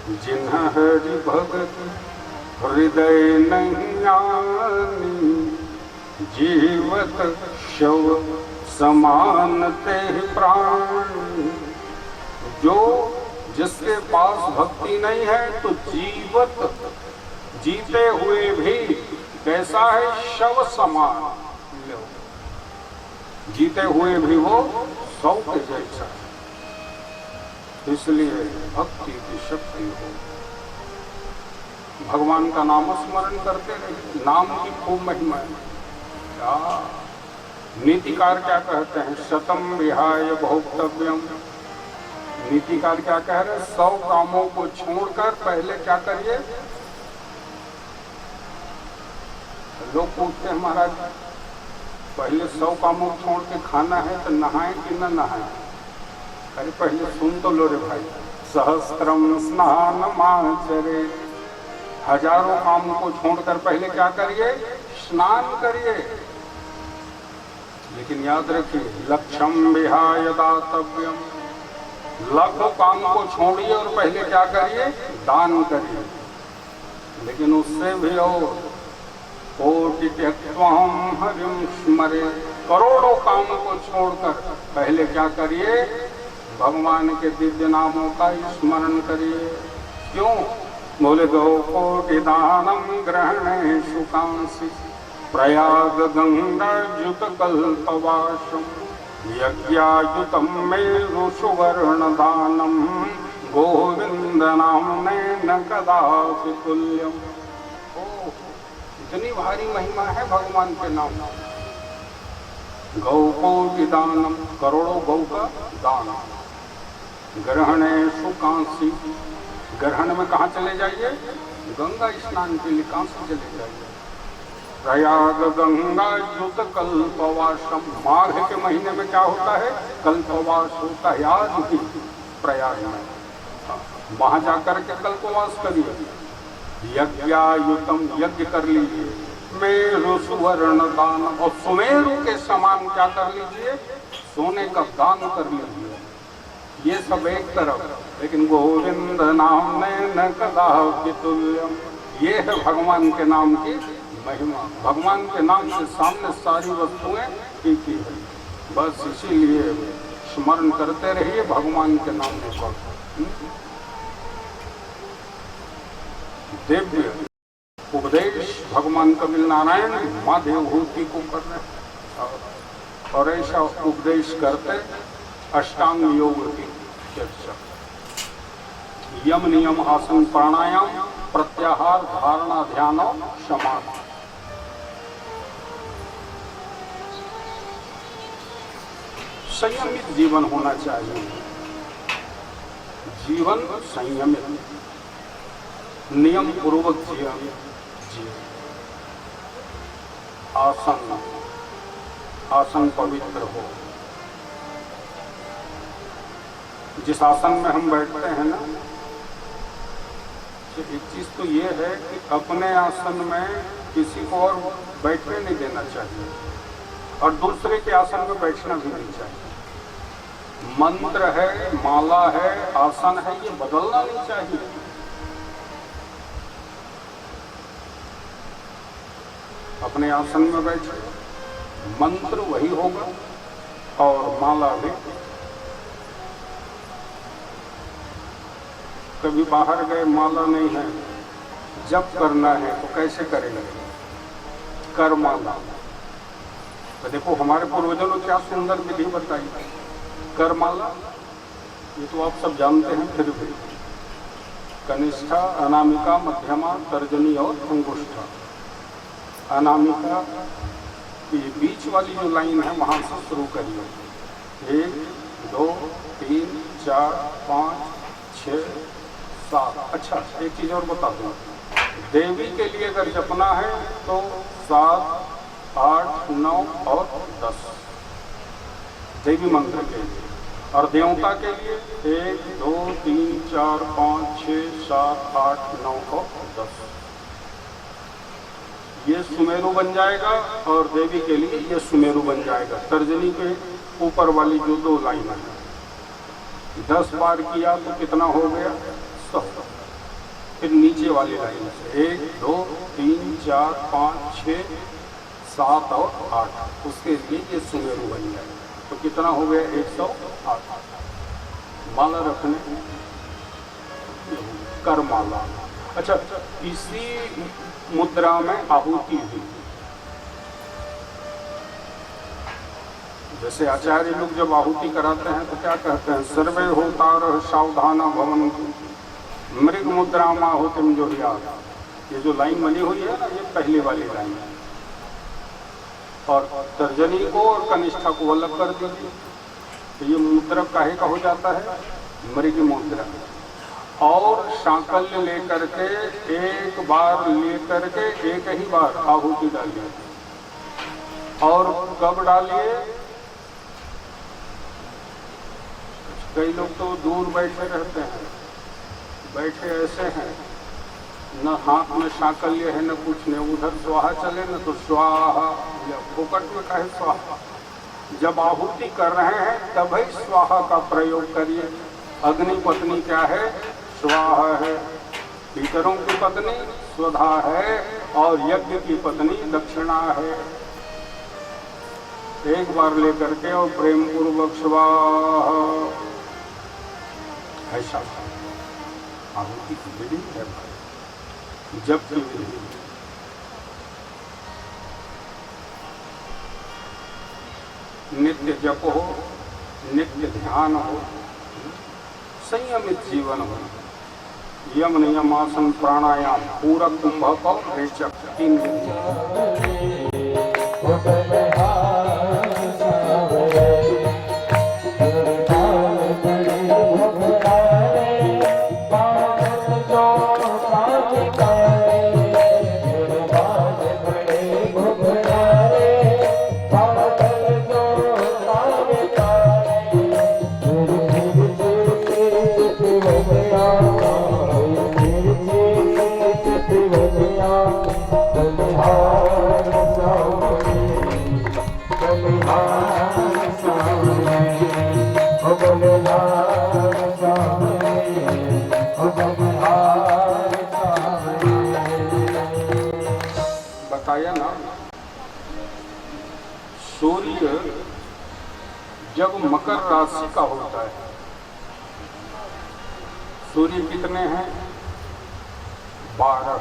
जिन्ह हरि भगत हृदय नहीं आनी, जीवत शव समान ते प्राण। जो जिसके पास भक्ति नहीं है तो जीवत, जीते हुए भी कैसा है, शव समान, जीते हुए भी वो शव के जैसा। इसलिए भक्ति की शक्ति हो, भगवान का नाम स्मरण करते रहिए, नाम की खूब महिमा है। नीतिकार क्या कहते हैं, शतम विहाय भोक्तव्यम। नीतिकार क्या कह रहे हैं, 100 कामों को छोड़कर पहले क्या करिए। लोग पूछते हैं महाराज पहले 100 कामों को छोड़ के खाना है तो नहाएं कि न नहाएं। अरे पहले सुन तो लो रे भाई, सहस्त्रम स्नान माचरे, हजारों कामों को छोड़कर पहले क्या करिए, स्नान करिए। लेकिन याद रखिए, लक्ष्यम विहाय दातव्यम, लाखों काम को छोड़िए और पहले क्या करिए, दान करिए। लेकिन उससे भी और कोटि त्यक्त्वं हरिं स्मरे, करोड़ों काम को छोड़कर पहले क्या करिए, भगवान के दिव्य नामों का स्मरण करिए। क्यों? बोले गौ कोटि दानम ग्रहणे सुकांसी, प्रयाग गंगा युत कल्पवासम, यज्ञायुतम मेरु सुवर्ण दानम, गोविंद नामने न कदापि तुल्यम। इतनी भारी महिमा है भगवान के नाम। गौ कोटि दानम, करोड़ों गौ का दान। ग्रहणे सुकांसी, ग्रहण में कहाँ चले जाइए, गंगा स्नान के लिए कांसी चले जाइए। प्रयाग गंगा युत कल्पवासम, माघ के महीने में क्या होता है, कल्पवास होता है। आज भी प्रयाग में वहां जाकर के कल्पवास करिए। यज्ञायुतम, यज्ञ कर लीजिए। मेरु सुवर्ण दान, और सुमेरु के समान क्या कर लीजिए, सोने का दान कर लीजिए। ये सब एक तरफ, लेकिन गोविंद नाम ने न कदापि तुल्यम, ये है भगवान के नाम की महिमा। भगवान के नाम के सामने सारी वस्तुएं ठीक ही है। बस इसीलिए स्मरण करते रहिए भगवान के नाम को। दिव्य उपदेश भगवान कपिल नारायण माँ देवभूति को कर रहे, और ऐसा उपदेश करते अष्टांग योग की चर्चा, यम नियम आसन प्राणायाम प्रत्याहार धारणा ध्यान समाधि। संयमित जीवन होना चाहिए, जीवन संयमित, नियम पूर्वक जीवन। आसन, आसन पवित्र हो। जिस आसन में हम बैठते हैं ना, एक चीज तो ये है कि अपने आसन में किसी को और बैठने नहीं देना चाहिए, और दूसरे के आसन में बैठना भी नहीं चाहिए। मंत्र है, माला है, आसन है, ये बदलना नहीं चाहिए। अपने आसन में बैठे, मंत्र वही होगा और माला भी। कभी बाहर गए, माला नहीं है, जप करना है तो कैसे करेंगे, कर माला। तो देखो हमारे पूर्वजों ने क्या सुंदर विधि बताई, कर माला। ये तो आप सब जानते हैं, फिर भी कनिष्ठा, अनामिका, मध्यमा, तर्जनी और अंगुष्ठा। अनामिका ये बीच वाली जो लाइन है वहां से शुरू करिए। 1 2 3 4 5 6 7। अच्छा, एक चीज और बता दूं, देवी के लिए अगर जपना है तो 7 8 9 और 10 देवी मंत्र के लिए, और देवता के लिए 1 2 3 4 5 6 7 8 9 और 10। ये सुमेरु बन जाएगा, और देवी के लिए ये सुमेरु बन जाएगा। तर्जनी के ऊपर वाली जो 2 लाइन है, 10 बार किया तो कितना हो गया, 100। फिर नीचे वाली लाइन से 1 2 3 4 5 6 7 और 8, उसके लिए ये सुमेरु बन जाए। तो कितना हो गया? 108। माला रखने कर माला। अच्छा, इसी मुद्रा में आहुति हुई। जैसे आचार्य लोग जब आहुति कराते हैं तो क्या कहते हैं? सर्वे होतार सावधान भवन मृग मुद्रा में आहुतिम जो याद। ये जो लाइन बनी हुई है ना, ये पहले वाली लाइन है। और तर्जनी को और कनिष्ठा को अलग कर दीजिए। तो ये मुद्रा काहे का हो जाता है? मृग मुद्रा। और सांकल्य लेकर के एक बार लेकर के एक ही बार आहुति डालिए। और कब डालिए? कई लोग तो दूर बैठे रहते हैं, बैठे ऐसे हैं, न हाथ में सांकल्य है न कुछ नहीं, उधर स्वाहा चले न तो स्वाहा, फोकट में कहे स्वाहा। जब आहुति कर रहे हैं तभी स्वाहा का प्रयोग करिए। अग्नि पत्नी क्या है? स्वाहा है। पितरों की पत्नी स्वधा है और यज्ञ की पत्नी दक्षिणा है। एक बार लेकर के और प्रेम पूर्वक स्वाहा, ऐसा आहुति की विधि है। जब की विधि नित्य जप हो, नित्य ध्यान हो, संयमित जीवन हो, यम नियम आसन प्राणायाम पूरक कुंभक और रेचक 3 दिन। बताया ना, सूर्य जब मकर राशि का होता है, सूर्य कितने हैं? 12।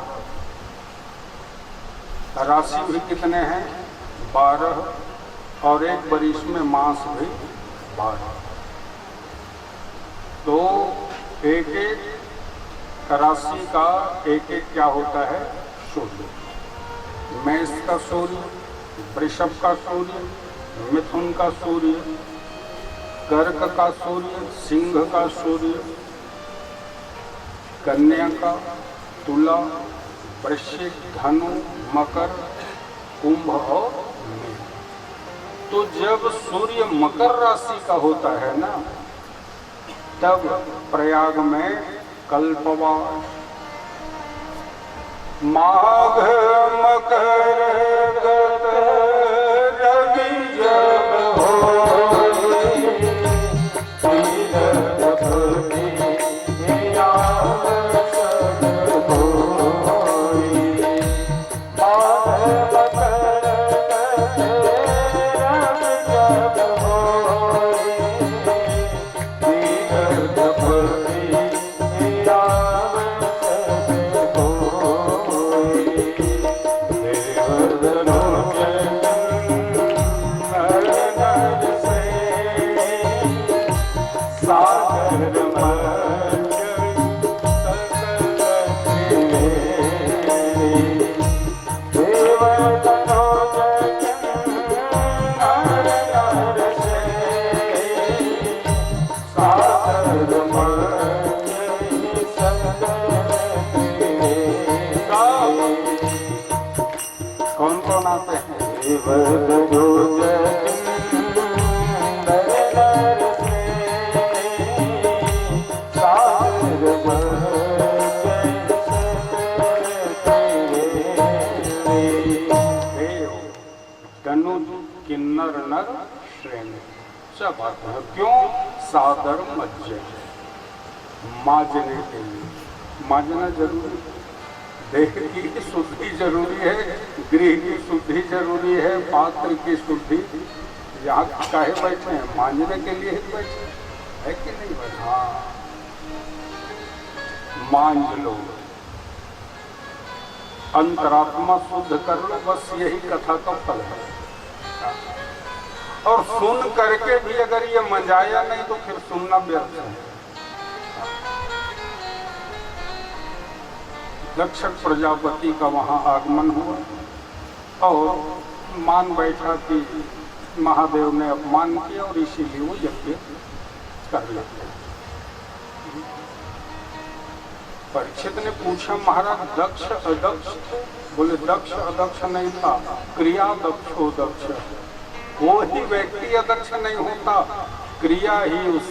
राशि भी कितने हैं? 12। और एक वर्ष में मास भी 12। तो एक एक राशि का एक एक क्या होता है? सूर्य। मेष का सूर्य, वृषभ का सूर्य, मिथुन का सूर्य, कर्क का सूर्य, सिंह का सूर्य, कन्या का, तुला, वृश्चिक, धनु, मकर, कुंभ और मीन। तो जब सूर्य मकर राशि का होता है ना, तब प्रयाग में कल्पवास, माघ मकर गत रवि जब होई, तीरथ पति नियाम सब होई। माघ मकर गत रवि जब होई, तीरथ पति नियाम सब होई। कौन कौन आते हैं? धनुज किन्नर नर श्रेणी सब आते हैं। क्यों? सादर मज्जन, माजने के लिए। मांझना जरूरी, देह की शुद्धि जरूरी है, गृह की शुद्धि जरूरी है, पात्र की शुद्धि। यहाँ काहे बैठे हैं? मांझने के लिए ही बैठे है कि नहीं बैठे? हाँ, मांझ लो, अंतरात्मा शुद्ध कर लो, बस यही कथा का फल है। और सुन करके भी अगर ये मंजाया नहीं तो फिर सुनना व्यर्थ है। दक्ष प्रजापति का वहां आगमन हुआ और मान बैठा कि महादेव ने अपमान किया और इसीलिए वो यज्ञ कर लेते। परीक्षित ने पूछा, महाराज दक्ष अदक्ष? बोले दक्ष अदक्ष नहीं था, क्रिया दक्षो दक्ष। वो ही व्यक्ति अदक्ष नहीं होता, क्रिया ही उस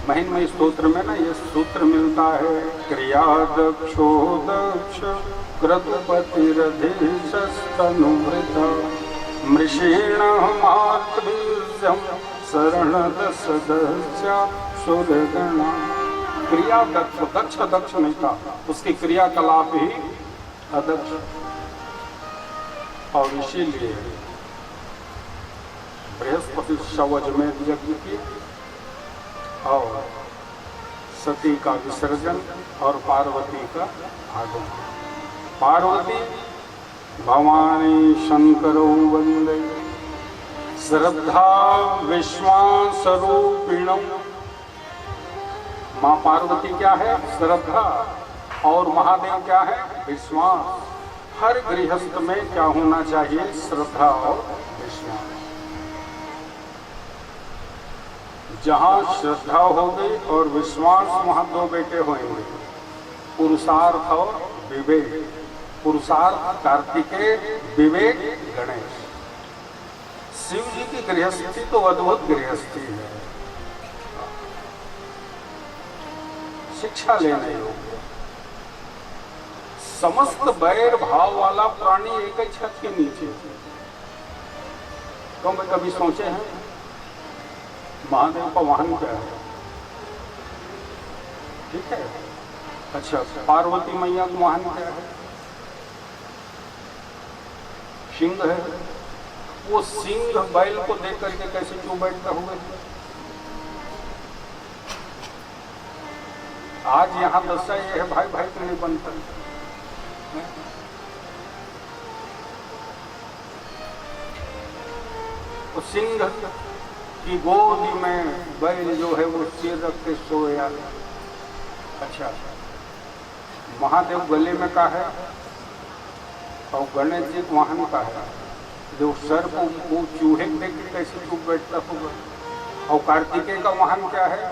महिमा स्तोत्र में ना ये सूत्र मिलता है, क्रिया दक्षो दक्ष क्रतुपतिरधीशस्तनुभृत मृषेण मातृजम शरणदशदस्या सुरगणा। क्रिया दक्ष, दक्ष दक्ष नहीं था, उसकी क्रियाकलाप ही अदक्ष। और इसीलिए बृहस्पति शवज में यज्ञ किए और सती का विसर्जन और पार्वती का आगमन। पार्वती भवानी शंकरो वंदे श्रद्धा विश्वासरूपिणम। माँ पार्वती क्या है? श्रद्धा। और महादेव क्या है? विश्वास। हर गृहस्थ में क्या होना चाहिए? श्रद्धा और विश्वास। जहाँ श्रद्धा होगी और विश्वास, वहाँ दो बेटे होंगे, पुरुषार्थ और विवेक। पुरुषार्थ कार्तिकेय, विवेक गणेश। शिव जी की गृहस्थी तो अद्भुत गृहस्थी है, शिक्षा लेने योग्य। समस्त बैर भाव वाला प्राणी एक ही छत के नीचे। तो मैं कभी सोचे हैं महादेव का वाहन क्या है? ठीक है, अच्छा पार्वती मैया का वाहन क्या है? सिंह है। वो सिंह बैल को देख करके कैसे क्यों बैठता हुआ? आज यहाँ दशा ये है, भाई भाई तो नहीं बनता। तो सिंह की गोदी में बैल जो है वो सिर रख के सोया। अच्छा, महादेव गले में का है और गणेश जी वाहन का है। जो सर को वो चूहे देख के कैसे चुप बैठता होगा। और कार्तिकेय का वाहन क्या है?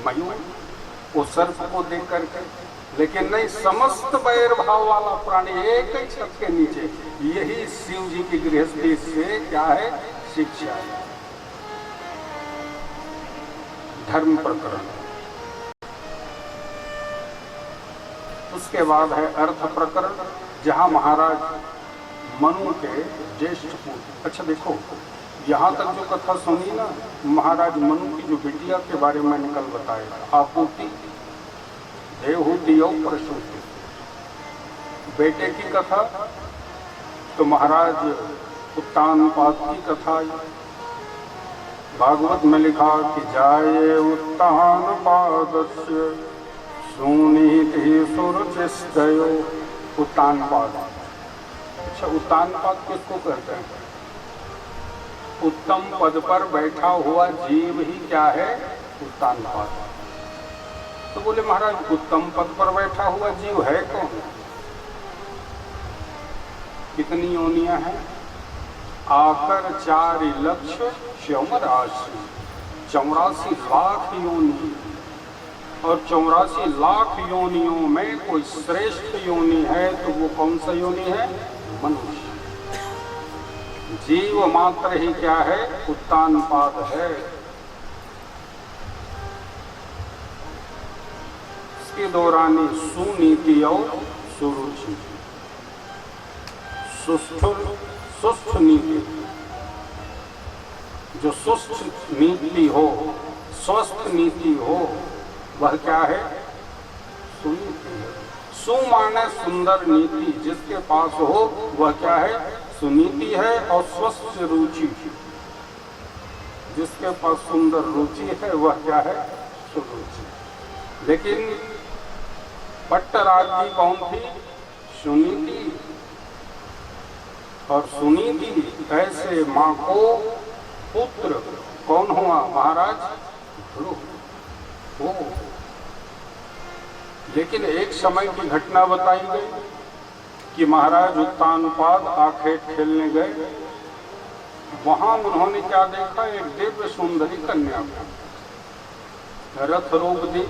मयूर। वो सर्प को देख करके, लेकिन नहीं, समस्त बैर भाव वाला प्राणी एक ही छत के नीचे। यही शिव जी की गृहस्थी से क्या है? शिक्षा है। धर्म प्रकरण। उसके बाद है अर्थ प्रकरण, जहां महाराज मनु के ज्येष्ठ पुत्र। अच्छा देखो, यहाँ तक जो कथा सुनी ना, महाराज मनु की जो बिटिया के बारे में कल बताया, आपूति देवहूति और प्रसूति, बेटे की कथा। तो महाराज उत्तानपाद की कथा भागवत में लिखा कि जाये उत्तानपादस्य सुनीति सुरचिस्तयो। उत्तानपाद। अच्छा, उत्तानपाद किसको कहते हैं? उत्तम पद पर बैठा हुआ जीव ही क्या है? उत्तानपाद। तो बोले महाराज उत्तम पद पर बैठा हुआ जीव है कौन? कितनी योनियां हैं? आकर 4,84,84 लाख योनि। और 84 लाख योनियों में कोई श्रेष्ठ योनि है तो वो कौन सा योनि है? मनुष्य। जीव मात्र ही क्या है? उत्तानपाद है। इसके दौरानी सुनीति और सुरुचि। सुस्थ नीति, जो सुस्थ नीति हो, स्वस्थ नीति हो, वह क्या है? सुनीति है। सु माने सुंदर, नीति जिसके पास हो वह क्या है? सुनीति है। और स्वस्थ रुचि, जिसके पास सुंदर रुचि है वह क्या है? सुरुचि। लेकिन पट्टराज जी कौन थी? सुनीति। और सुनीति ऐसे मां को पुत्र कौन हुआ महाराज? ध्रुव। लेकिन एक समय की घटना बताई गई कि महाराज उत्तानपाद आखेट खेलने गए। वहां उन्होंने क्या देखा? एक दिव्य सुंदरी कन्या को रथ रोक दी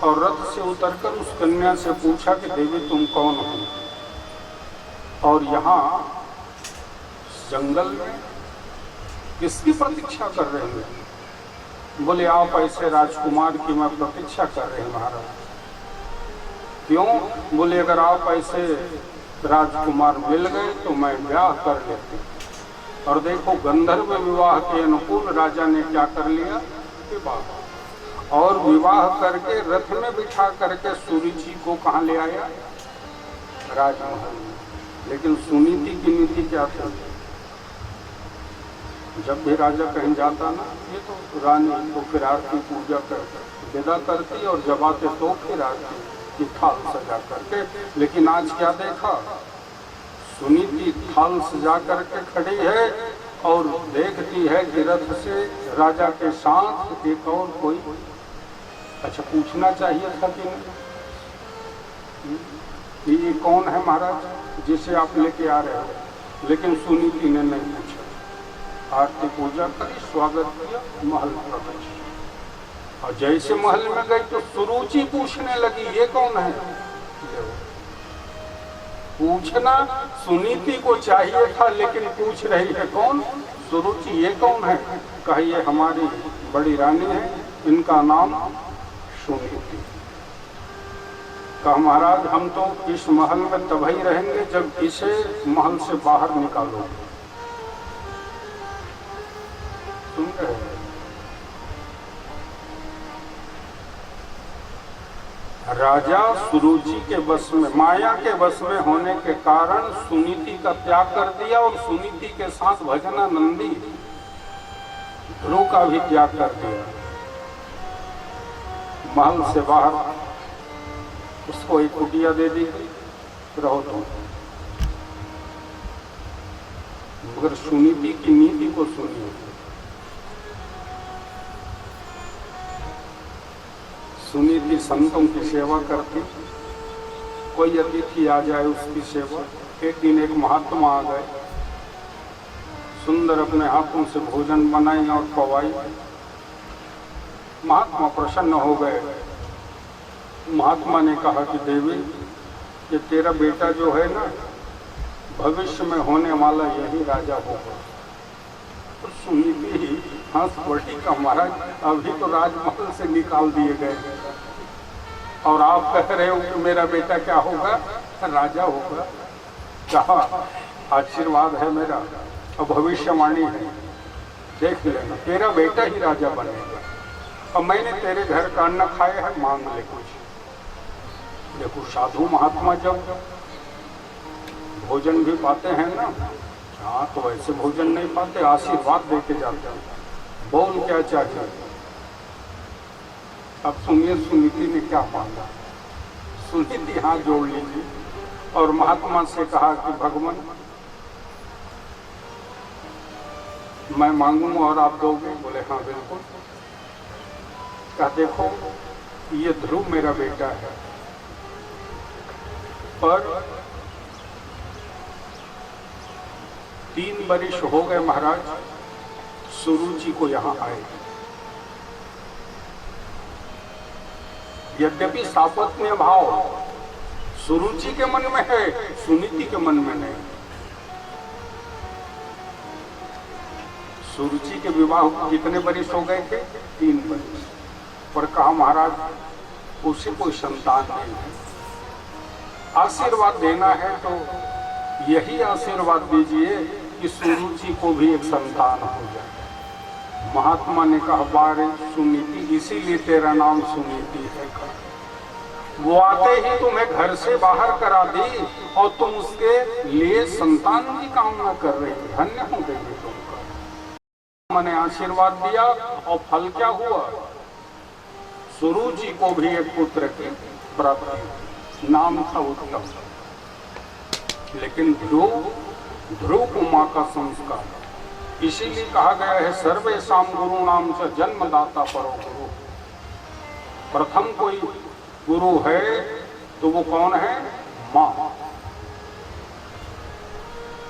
और रथ से उतरकर उस कन्या से पूछा कि देवी तुम कौन हो और यहाँ जंगल में किसकी प्रतीक्षा कर रहे हैं? बोले आप ऐसे राजकुमार की मैं प्रतीक्षा कर रहे हैं महाराज। क्यों? बोले अगर आप ऐसे राजकुमार मिल गए तो मैं ब्याह कर लेती। और देखो गंधर्व विवाह के अनुकूल राजा ने क्या कर लिया? विवाह। और विवाह करके रथ में बिठा करके सुरुचि को कहाँ ले आया? राजमहल में। लेकिन सुनीति की नीति क्या थी? जब भी राजा कहीं जाता ना, ये तो रानी तो फिर आरती पूजा कर विदा करती और जब आते तो फिर आती कि थाल सजा करके। लेकिन आज क्या देखा? सुनीति थाल सजा करके खड़ी है और देखती है कि रथ से राजा के साथ एक और कोई। अच्छा पूछना चाहिए था कि ये कौन है महाराज जिसे आप लेके आ रहे हो? लेकिन सुनीति ने नहीं पूछा। आरती पूजा करी, स्वागत किया, महल प्रवेश। और जैसे महल में गई तो सुरुचि पूछने लगी ये कौन है? पूछना सुनीति को चाहिए था लेकिन पूछ रही है कौन? सुरुचि। ये कौन है? कहिए हमारी बड़ी रानी है, इनका नाम सुनीति। कहा महाराज हम तो इस महल में तभी रहेंगे जब इसे महल से बाहर निकालोगे। सुन रहे हैं? राजा सुरुचि के वश में, माया के वश में होने के कारण सुनीति का त्याग कर दिया और सुनीति के साथ भजनानंदी ध्रुव का भी त्याग कर दिया। महल से बाहर उसको एक कुटिया दे दी, रहो तुम। मगर सुनीति की नीति को सुनिए। सुनीति संतों की सेवा करती, कोई अतिथि आ जाए उसकी सेवा। एक दिन एक महात्मा आ गए, सुंदर अपने हाथों से भोजन बनाई और पवाई। महात्मा प्रसन्न हो गए। महात्मा ने कहा कि देवी ये तेरा बेटा जो है ना, भविष्य में होने वाला यही राजा होगा। तो सुनीति ही हंस पड़ी का महाराज अभी तो राजमहल से निकाल दिए गए और आप कह रहे हो कि मेरा बेटा क्या होगा? राजा होगा। कहा आशीर्वाद है मेरा और भविष्यवाणी है, देख लेना तेरा बेटा ही राजा बनेगा। और मैंने तेरे घर का अन्न खाया है, मांग ले कुछ। देखो साधु महात्मा जब भोजन भी पाते हैं ना, हाँ तो वैसे भोजन नहीं पाते, आशीर्वाद देके जाते हैं। बोल क्या चाहिए? अब सुनिए सुनीति ने क्या मांगा। सुनीति हाथ जोड़ लीजिए और महात्मा से कहा कि भगवान मैं मांगूंगा और आप दोगे? बोले हाँ बिल्कुल। कहा देखो ये ध्रुव मेरा बेटा है, पर 3 वर्ष हो गए महाराज सुरुचि को यहाँ आए। यद्यपि सापत्न्य भाव सुरुचि के मन में है, सुनीति के मन में नहीं। सुरुचि के विवाह को कितने वर्ष हो गए थे? 3 वर्ष। पर कहा महाराज उसे कोई संतान नहीं है, आशीर्वाद देना है तो यही आशीर्वाद दीजिए कि सुरुचि को भी एक संतान हो जाए। महात्मा ने कहा बारे सुनीति, इसीलिए तेरा नाम सुनीति है। वो आते ही तुम्हें घर से बाहर करा दी और तुम उसके लिए संतान की कामना कर रही थी, धन्य हो गई तुमका। मैंने आशीर्वाद दिया और फल क्या हुआ? सुरुचि को भी एक पुत्र की प्राप्ति, नाम था उत्तम। लेकिन ध्रुव को मां का संस्कार, इसीलिए कहा गया है सर्वेषां गुरूणां च जन्मदाता परो गुरु। प्रथम कोई गुरु है तो वो कौन है? मां।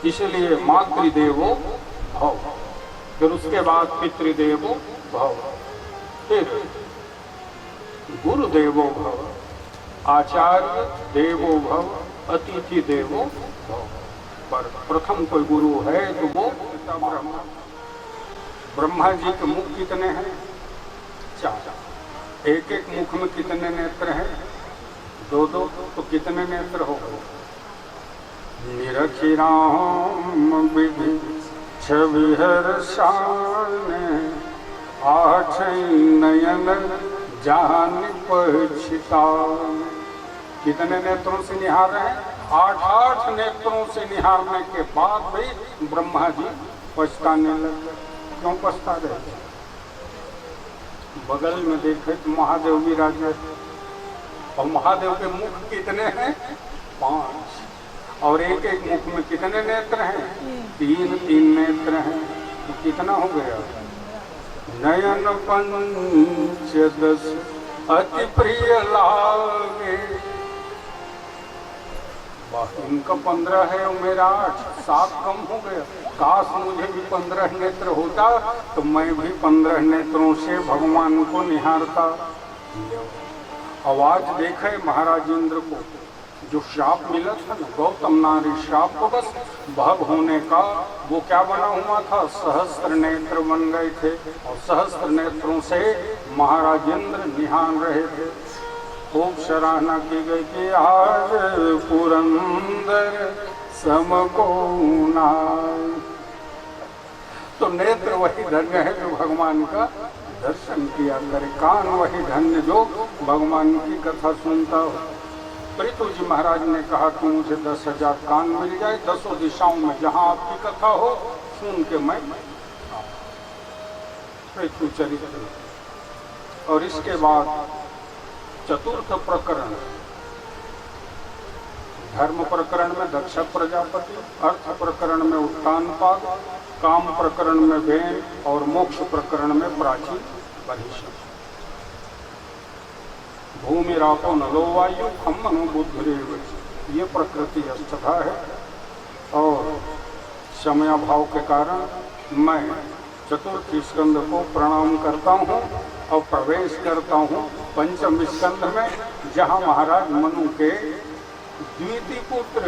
इसलिए मातृदेवो भव, फिर उसके बाद पितृदेवो भव, फिर गुरुदेवो भव, आचार्य देवो भव, अतिथि देवो भव। पर प्रथम कोई गुरु है तो वो पिता ब्रह्मा। ब्रह्मा जी के मुख कितने हैं? 4। एक एक मुख में कितने नेत्र हैं? 2-2। तो कितने नेत्र हो गए? निरखिराम विधि छविहर्षान, 8 नयन जान पछितान। कितने नेत्रों से निहार रहे हैं? 8 नेत्रों से निहारने के बाद भी ब्रह्मा जी पछताने लगे। क्यों पछता रहे? बगल में देखे तो महादेव विराजे, और महादेव के मुख कितने हैं? 5। और एक एक मुख में कितने नेत्र हैं? 3 नेत्र हैं। तो कितना हो गया? नयन 5-10 अति प्रिय लागे। इनका 15 है और मेरा 8, 7 कम हो गया। काश मुझे भी 15 नेत्र होता तो मैं भी 15 नेत्रों से भगवान को निहारता। आवाज देखे महाराज इंद्र को जो श्राप मिला था ना, गौतम नारी श्राप को, बस भग होने का, वो क्या बना हुआ था? सहस्त्र नेत्र बन गए थे और सहस्त्र नेत्रों से महाराज इंद्र निहार रहे थे। खूब सराहना की गई कि आज पुरंदर समको नाय। तो नेत्र वही धन्य है जो भगवान का दर्शन किया करे, कान वही धन्य जो भगवान की कथा सुनता हो। पृथु जी महाराज ने कहा कि मुझे 10,000 कान मिल जाए, 10 दिशाओं में जहाँ आपकी कथा हो सुन के मैं पृथु चरित्र। और इसके बाद चतुर्थ प्रकरण, धर्म प्रकरण में दक्ष प्रजापति, अर्थ प्रकरण में उत्तानपाद, काम प्रकरण में वेन और मोक्ष प्रकरण में प्राची बहिष्ठ। भूमि रापो नलो वायु खम मनो बुद्धिरेव, ये प्रकृति अवस्था है। और समयाभाव के कारण मैं चतुर्थ स्कंद को प्रणाम करता हूँ और प्रवेश करता हूँ पंचम स्कंद में, जहाँ महाराज मनु के द्वितीय पुत्र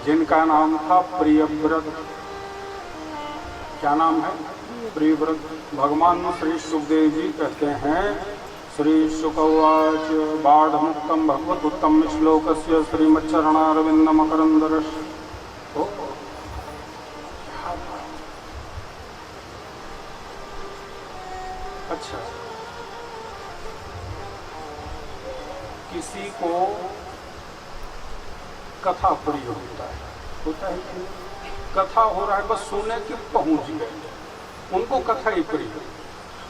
जिनका नाम था प्रियव्रत। क्या नाम है? प्रियव्रत। भगवान श्री सुखदेव जी कहते हैं, श्री शुकवाच बाढ़ मुक्तम भगवत उत्तम श्लोकस्य श्रीमच्चरणारविंद मकरंदरस। अच्छा, किसी को कथा प्रिय होता है कि कथा हो रहा है, बस सुने कि पहुंच गए, उनको कथा ही प्रिय।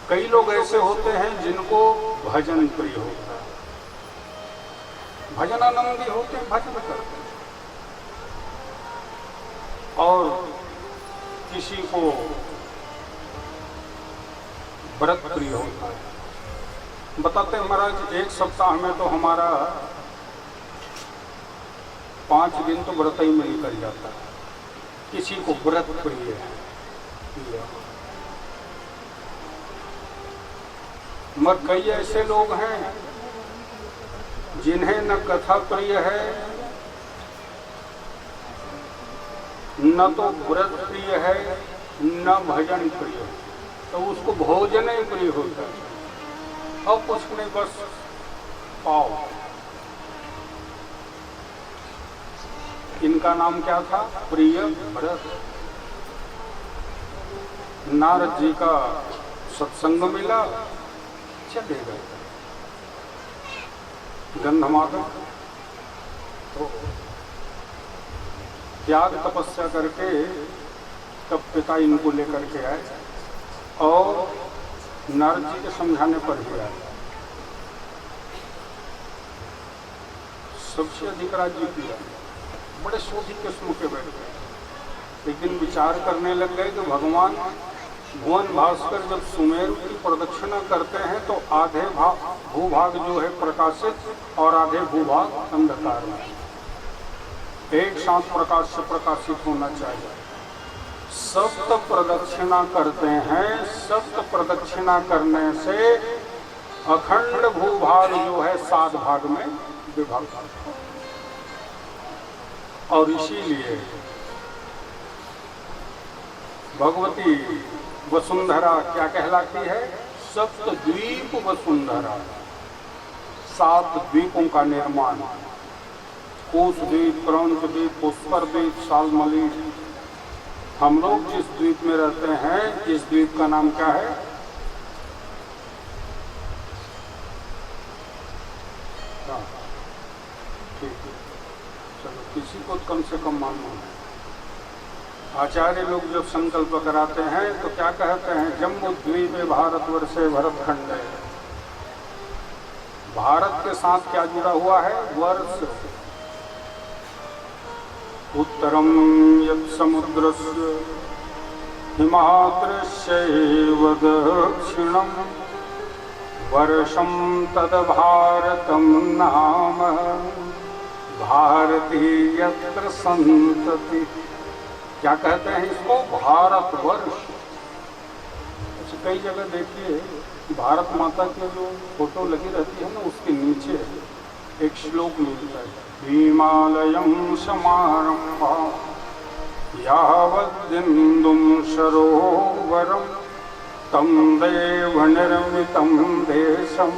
कई लोग ऐसे होते हैं जिनको भजन प्रिय होता है, भजनानंदी होते हैं, भजन करते हैं। और किसी को व्रत प्रिय होता है। बताते हैं महाराज, एक सप्ताह में तो हमारा 5 दिन तो व्रत ही में निकल जाता है। किसी को व्रत प्रिय है, मगर कई ऐसे लोग हैं जिन्हें न कथा प्रिय है, न तो व्रत प्रिय है, न भजन प्रिय है, तो उसको भोजन ही प्रिय होता है। और कुछ नहीं, बस पाओ। इनका नाम क्या था? प्रिय व्रत। नारद जी का सत्संग मिला, चले गए। गंधमादन तो त्याग तपस्या करके तब पिता इनको लेकर के आए और नारद जी के समझाने पर ही आए। सबसे अधिक राज्य किया, बड़े शोधी किस्म के बैठ गए। एक दिन विचार करने लग गए कि भगवान भुवन भास्कर जब सुमेरु की प्रदक्षिणा करते हैं तो आधे भूभाग जो है प्रकाशित और आधे भूभाग अंधकार में, एक साथ प्रकाश से प्रकाशित होना चाहिए। सप्त प्रदक्षिणा करते हैं, सप्त प्रदक्षिणा करने से अखंड भूभाग जो है 7 भाग में विभाजित, और इसीलिए भगवती वसुंधरा क्या कहलाती है? सप्तद्वीप वसुंधरा, 7 द्वीपों का निर्माण, कोस द्वीप, क्रौंच द्वीप, पुष्कर द्वीप, शाल्मली। हम लोग जिस द्वीप में रहते हैं, इस द्वीप का नाम क्या है? ठीक है, चलो किसी को कम से कम मालूम है। आचार्य लोग जब संकल्प कराते हैं तो क्या कहते हैं? जम्बू द्वीपे भारतवर्षे भरतखंडे। भारत के साथ क्या जुड़ा हुआ है? वर्ष। उत्तरम यत् समुद्रस्य हिमाद्रश्यैव दक्षिणम वर्षम तद भारतम नाम भारतीयत्र संतति। क्या कहते हैं इसको? भारतवर्ष। कई जगह देखिए भारत माता की जो फोटो लगी रहती है ना, उसके नीचे एक श्लोक मिलता है, हिमालयं समारंभा यावद्दिन्दुं सरोवरं तं देव निर्मितं देशं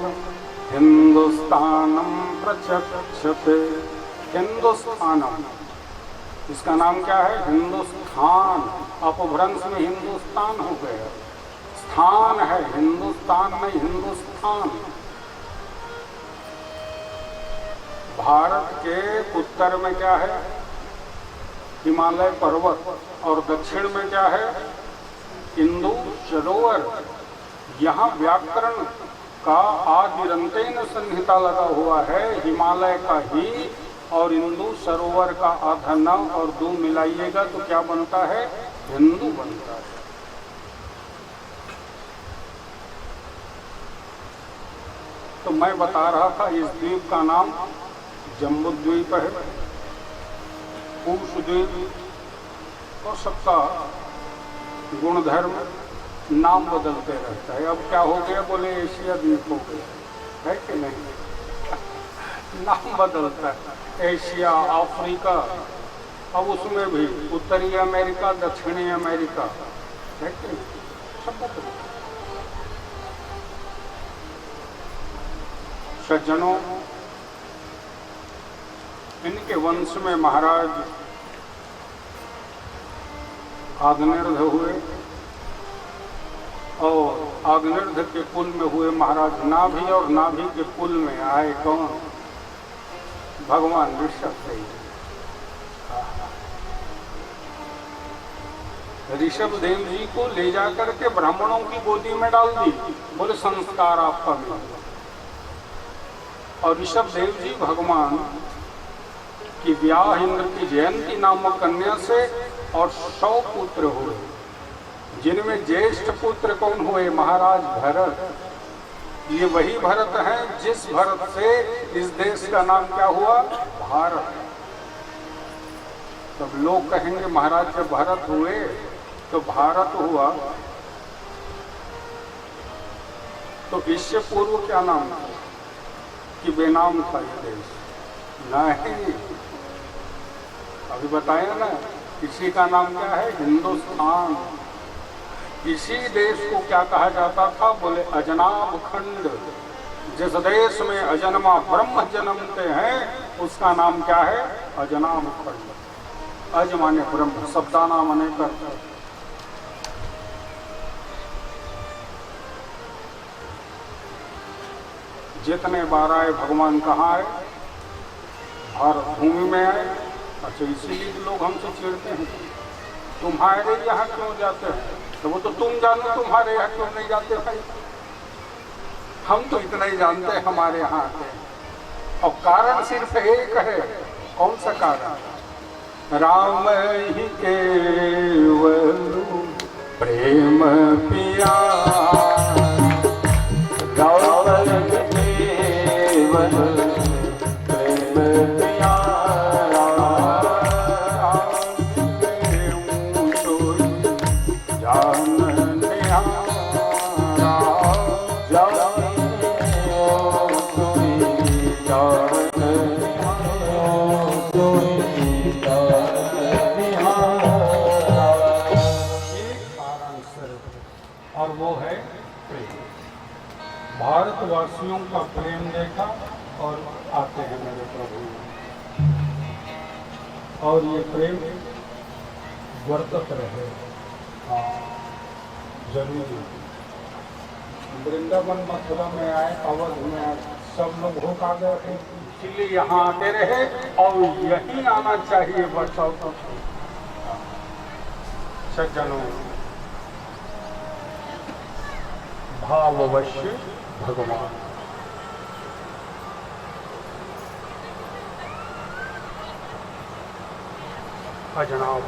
हिंदुस्तानं प्रचक्षते। हिंदुस्तानम, इसका नाम क्या है? हिंदुस्तान। अपभ्रंश में हिंदुस्तान हो गया, स्थान है हिंदुस्तान में, हिंदुस्तान। भारत के उत्तर में क्या है? हिमालय पर्वत, और दक्षिण में क्या है? हिंदू सरोवर। यहाँ व्याकरण का आदिरंतेन संहिता लगा हुआ है, हिमालय का ही और हिंदू सरोवर का आधा न और 2 मिलाइएगा तो क्या बनता है? हिंदू बनता है। तो मैं बता रहा था इस द्वीप का नाम जम्बू द्वीप है, कुश द्वीप, और सबका गुणधर्म नाम बदलते रहता है। अब क्या हो गया? बोले एशिया द्वीप हो गया, है कि नहीं? नाम बदलता है, एशिया, अफ्रीका, अब उसमें भी उत्तरी अमेरिका, दक्षिणी अमेरिका, है कि नहीं? सब बदलता है। सज्जनों, इनके वंश में महाराज आग्नेर्ध हुए, और आग्नेर्ध के कुल में हुए महाराज नाभि, और नाभि के कुल में आए कौन? भगवान ऋषभदेव। ऋषभदेव जी को ले जाकर के ब्राह्मणों की गोदी में डाल दी, बोले संस्कार आपका मिला। और ऋषभदेव जी भगवान की ब्याह इंद्र की जयंती नामक कन्या से और 100 पुत्र हुए, जिनमें ज्येष्ठ पुत्र कौन हुए? महाराज भरत। ये वही भरत हैं जिस भरत से इस देश का नाम क्या हुआ? भारत। तब लोग कहेंगे महाराज जब भरत हुए तो भारत हुआ, तो इससे पूर्व क्या नाम था? कि बेनाम था ये देश? नहीं, अभी बताया ना, इसी का नाम क्या है? हिंदुस्तान। इसी देश को क्या कहा जाता था? बोले अजनाब खंड। जिस देश में अजन्मा ब्रह्म जन्मते हैं उसका नाम क्या है? अजनाब खंड। अज माने ब्रह्म, शब्दाना माने कर्ता। जितने बार आए भगवान कहाँ आए? भारत भूमि में आए। अच्छा, इसीलिए लोग हमसे चिढ़ते हैं, तुम्हारे यहाँ क्यों जाते हैं? तो वो तो तुम जानो तुम्हारे यहाँ क्यों नहीं जाते भाई। हम तो इतना ही जानते हैं हमारे यहाँ आते हैं, और कारण सिर्फ एक है। कौन सा कारण? राम ही केवल प्रेम पिया, राम केवल प्रेम पिया, और वो है प्रेम। भारतवासियों का प्रेम देखा और आते हैं मेरे प्रभु, और ये प्रेम वर्तत रहे। हाँ, जरूरी। वृंदावन मथुरा में आए, अवध में आए, सब लोग होका गए, इसलिए यहाँ आते रहे और यही आना चाहिए बचाओ तो। सज्जनों, भाववश्य भगवान। अजनाब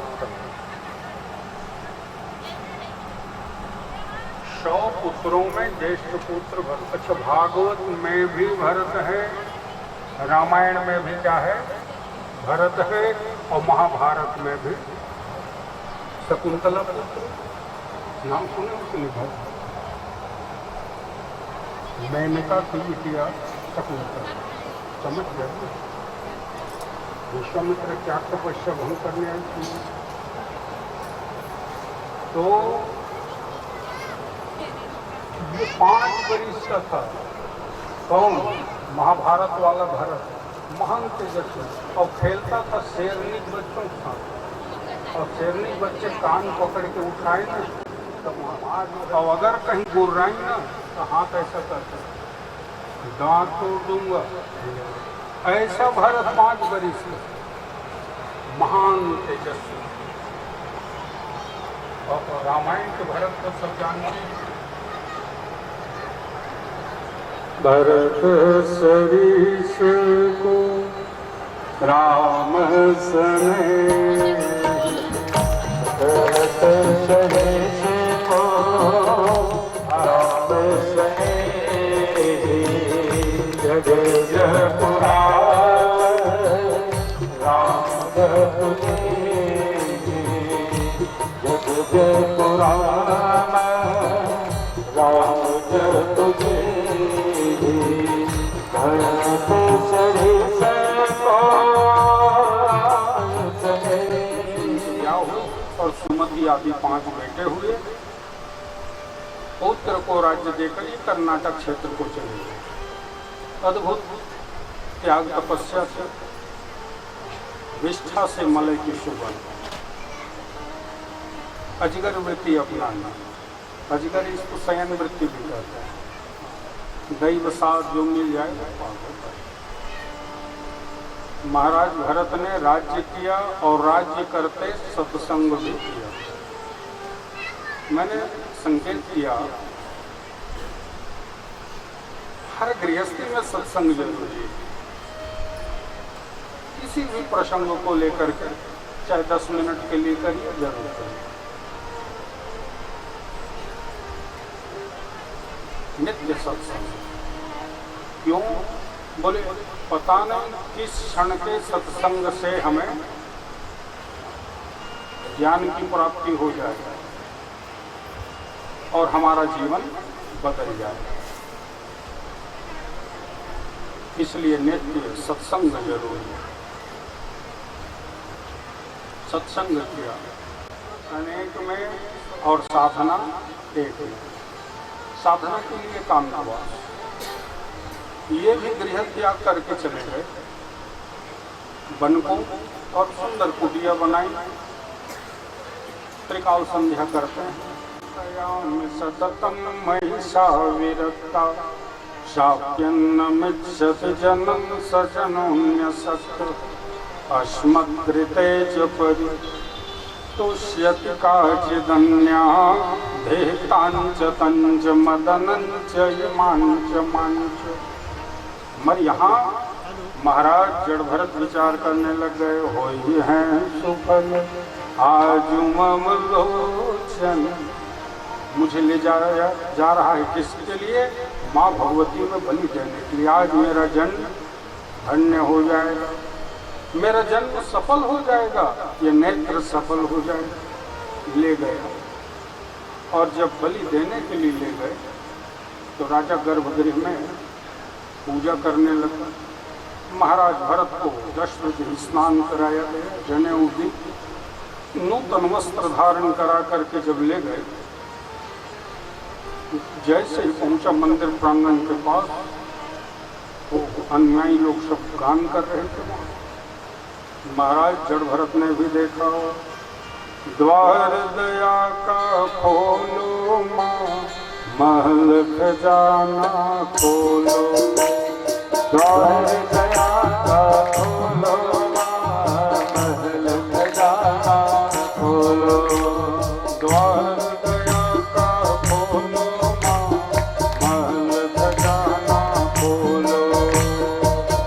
100 पुत्रों में ज्येष्ठ पुत्र भरत। अच्छा, भागवत में भी भरत है, रामायण में भी क्या है? भरत है, और महाभारत में भी शकुंतला पुत्र। नाम सुने उसने? भरत। मेनका की इतिहास शकुंतला, समझ गए? विश्वामित्र क्या तपस्या भंग करने आई थी, तो ये 5 वर्ष का था। कौन? महाभारत वाला भरत, महान तेजस्वी, और खेलता था शेरनी बच्चों के साथ, और शेरनी बच्चे कान पकड़ के उठाए ना, तो और अगर कहीं गुर्राई ना तो हाथ ऐसा करते, दांत तोड़ दूंगा। ऐसा भरत 5 वर्ष में, महान तेजस्वी। और रामायण के भरत को सब जानते हैं। भरत सरीस को राम सने, भरत सरीस को राम सने, जग पुराण राम तुझे, जग पुराण राम तुझे, भरत सरीस को और सुमति आदि 5 बेटे हुए। उत्तर को राज्य देकर ये कर्नाटक क्षेत्र को चले गए। अद्भुत त्याग तपस्या से, विष्ठा से मलय की सुगंध, अजगर वृत्ति अपनाना। अजगर इसको शयन वृत्ति भी कहते हैं। दैव साथ जो मिल जाए वो पागल। महाराज भरत ने राज्य किया और राज्य करते सत्संग भी किया। मैंने संकेत किया, हर गृहस्थी में सत्संग जरूरी है। किसी भी प्रसंग को लेकर के, चाहे 10 मिनट के लिए करिए, जरूर करिए। नित्य सत्संग। क्यों? बोले पता नहीं किस क्षण के सत्संग से हमें ज्ञान की प्राप्ति हो जाए और हमारा जीवन बदल जाए। इसलिए नित्य सत्संग जरूरी है। सत्संग किया अनेक में और साधना एक में। साधना के लिए काम हुआ, ये भी गृह त्याग करके चले गए। वन को और सुंदर कुटिया बनाई, त्रिकाल संध्या करते हैं। सततम महिषा विरक्ता शाप्यन्नमिच्छति जनं सजनोऽन्यसत् अस्मत्कृते च परितुष्यति काचिदन्या देताञ्च तञ्च मदनञ्च इमाञ्च माञ्च। मर यहाँ महाराज जड़ भरत विचार करने लग गए, होई हैं सुफल आज मम लोचन। मुझे ले जा रहा है किसके लिए? माँ भगवती में बलि देने के लिए। आज मेरा जन्म धन्य हो जाएगा, मेरा जन्म सफल हो जाएगा, ये नेत्र सफल हो जाएगा। ले गया और जब बलि देने के लिए ले गए तो राजा गर्भगृह में पूजा करने लगा। महाराज भरत को दशरथ स्नान कराया गया, जनेऊ दी, नूतन वस्त्र धारण करा करके जब ले गए, जैसे ही पहुंचा मंदिर प्रांगण के पास तो अनुयायी लोग सब गान कर रहे थे। महाराज जड़ भरत ने भी देखा, द्वार दया का खोलो माँ, महल खजाना खोलो, द्वार दया का खोलो माँ, महल खजाना खोलो, द्वार दया का खोलो माँ, महल खजाना खोलो,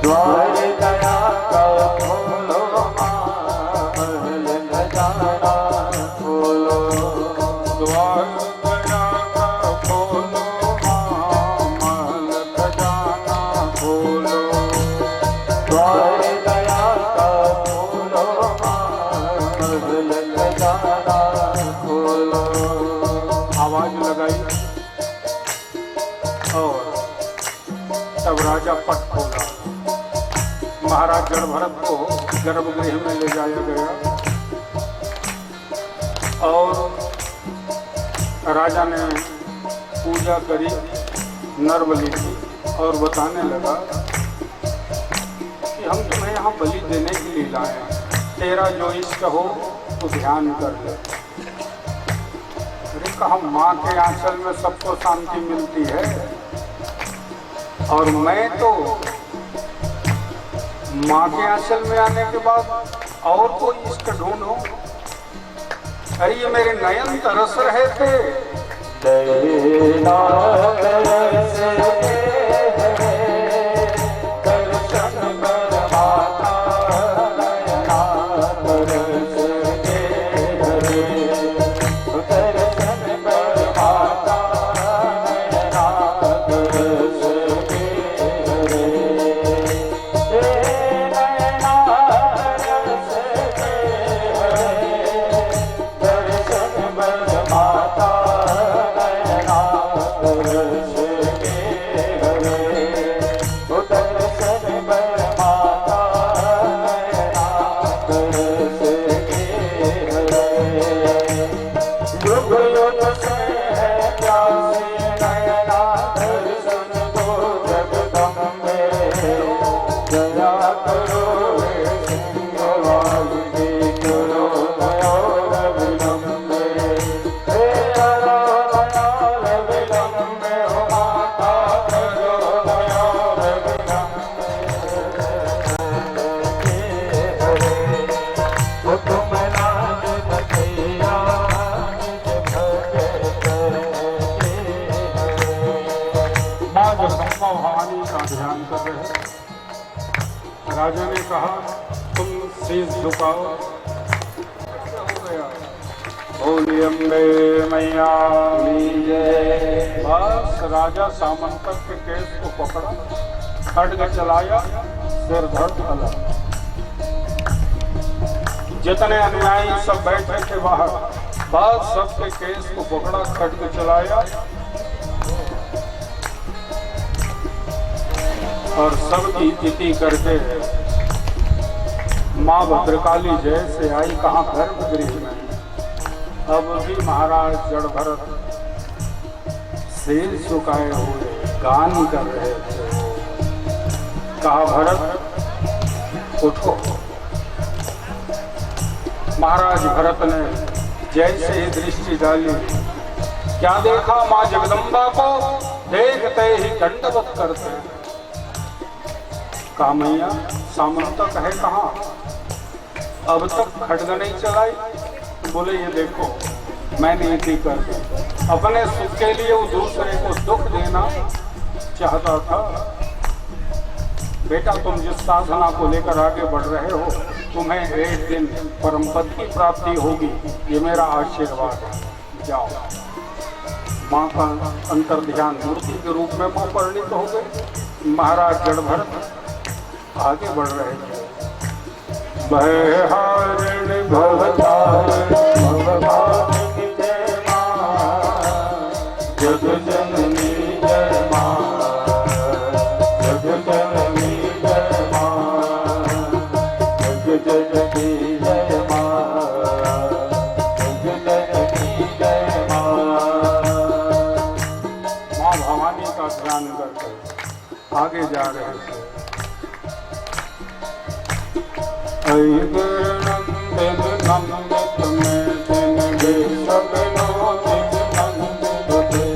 द्वार दया का खोलो माँ, महल खजाना खोलो, द्वार दया का खोलो माँ, महल खजाना खोलो, द्वार दया का खोलो माँ, महल खजाना खोलो। आवाज लगाई और तब राजा पट खोला। महाराज जड़ भरत को गर्भगृह में ले जाया गया और राजा ने पूजा करी, नरबलि की, और बताने लगा कि हम तुम्हें यहाँ बलि देने के लिए लाए हैं, तेरा जो इष्ट हो तो ध्यान कर ले। अरे कहा, माँ के आंचल में सबको शांति मिलती है और मैं तो माँ के आंचल में आने के बाद और कोई इष्ट ढूंढूं। अरे ये मेरे नयन तरस रहे थे, राजा ने कहा तुम शीश झुकाओ। बोली अम्बे मैया जय। बस राजा सामंतक के केस को पकड़ा, खड्ग चलाया, सिर धड़ चला। जितने अनुयायी सब बैठे थे बाहर, बस सबके केस को पकड़ा, खड्ग चलाया और सबकी इति करके माँ भद्रकाली जैसे आई। कहाँ? गर्भगृह में। अब भी महाराज जड़ भरत सिर झुकाए हुए गान कर रहे थे। कहा, भरत उठो। महाराज भरत ने जैसे ही दृष्टि डाली, क्या देखा? माँ जगदम्बा को देखते ही दंडवत करते हैं। कामैया सामंत है कहाँ, अब तक खड्ग नहीं चलाई। बोले ये देखो मैंने नीति कर अपने सुख के लिए वो दूसरे को दुख देना चाहता था। बेटा तुम जिस साधना को लेकर आगे बढ़ रहे हो, तुम्हें एक दिन परम पद की प्राप्ति होगी, ये मेरा आशीर्वाद है। जाओ। माँ का अंतर ध्यान मूर्ति के रूप में माँ परिणित हो गए। महाराज जड़ भरत आगे बढ़ रहे थे। भयहारिण भवतारिण भवभागिनी जय माँ, जग जननी जय माँ, जग जननी जय माँ, जग जननी जय माँ, जग जननी जय माँ। माँ भवानी का ध्यान करके आगे जा रहे थे। नंदन नंदित में दिन गे सब नोदित नंदित दे,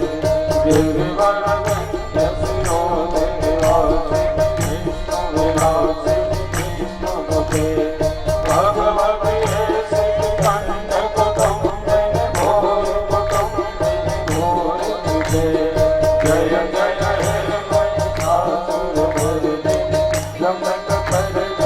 गिरिवर वंद्य सिरोधे आसे विष्णु विलासे विष्णु दे, भगवती ऐसे कंठ कुटुम्बे भोर कुटुम्बे भोर दे। जय जय हे महिषासुर मर्दिनी लंबक परदिनी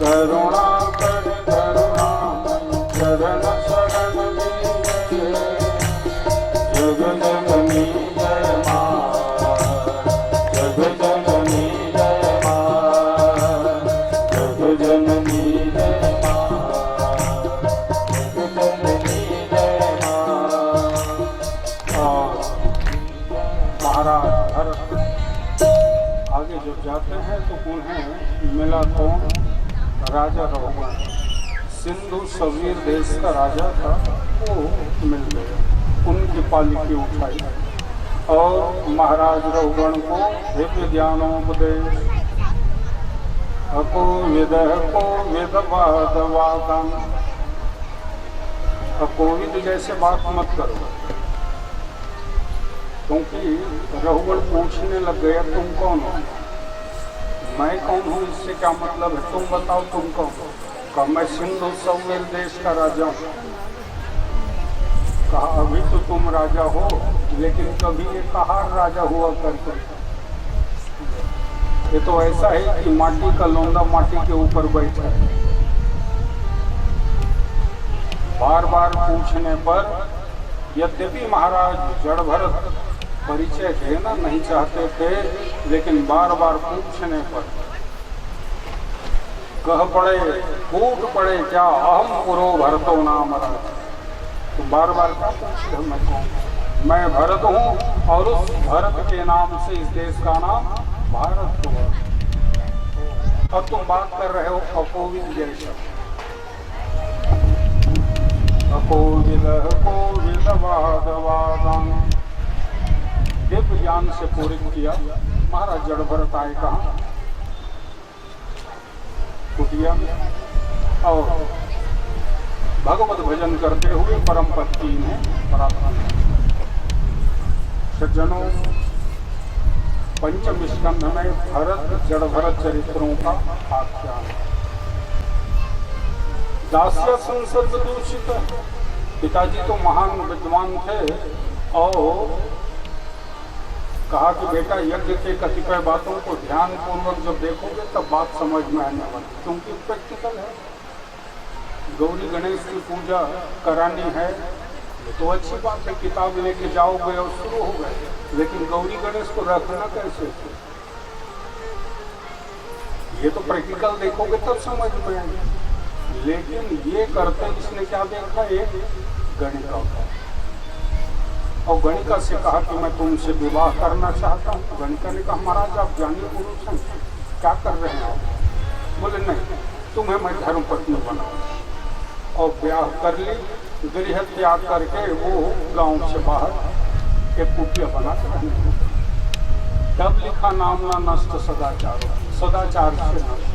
करुणा कर करुणा चरण शरण जग जननी जय माँ, जग जननी जय माँ, जग जननी जय माँ, जग जननी जय माँ। महाराज भरत आगे जब जाते हैं तो उन्हें मिला कौन? राजा रहुगण, सिंधु सवीर देश का राजा था, वो मिल गया। उनकी पालिकी उठाई और महाराज रहुगण को दिव्य ज्ञानोपदेश को विदवादवादम। कोविद जैसे बात मत करो, क्योंकि रहुगण पूछने लग गया तुम कौन हो? मैं कौन हूँ इससे क्या मतलब है, तुम बताओ तुम कौन हो? कहा मैं सिंधु सवीर देश का राजा हूँ। कहा अभी तो तुम राजा हो, लेकिन कभी एक कहार राजा हुआ करते। ये तो ऐसा है कि माटी का लौंडा माटी के ऊपर बैठा है। बार बार पूछने पर यद्यपि महाराज जड़ भरत परिचय देना नहीं चाहते थे, लेकिन बार बार पूछने पर कह पड़े, फूट पड़े क्या अहम पुरो भरतो नाम राज। तो बार बार क्या पूछे मैं कौन? मैं भरत हूँ और उस भरत के नाम से इस देश का नाम भारत हुआ। अब तुम बात कर रहे हो अकोविद जैसा। अकोविद कोविद वाद वादम दिव्य ज्ञान से पूरित किया। महाराज जड़ भरत आए कहाँ? कुटिया में, और भगवत भजन करते हुए परम पद में प्रार्थना। सज्जनों, पंचम स्कंध में भरत जड़ भरत चरित्रों का आख्यान। दास्य संसर्ग दूषित। पिताजी तो महान विद्वान थे और कहा कि बेटा यज्ञ के कतिपय बातों को ध्यान पूर्वक जब देखोगे तब बात समझ में आने वाली, क्योंकि प्रैक्टिकल है। गौरी गणेश की पूजा करानी है तो अच्छी बात है, किताब लेके जाओगे और शुरू हो गए, लेकिन गौरी गणेश को रखना कैसे? ये तो प्रैक्टिकल देखोगे तब समझ में आएगा। लेकिन ये करते इसने क्या देखा, एक गणिका का, और गणिका से कहा कि मैं तुमसे विवाह करना चाहता हूँ। गणिका ने कहा महाराज आप ज्ञानी पुरुष हैं, क्या कर रहे हैं आप? बोले नहीं, तुम्हें मैं धर्मपत्नी बनाऊँ। और ब्याह कर ली, गृह त्याग करके वो गांव से बाहर एक कुटिया बना कर रहने लगी। तब लिखा नाम ना नष्ट सदाचार, सदाचार से नष्ट।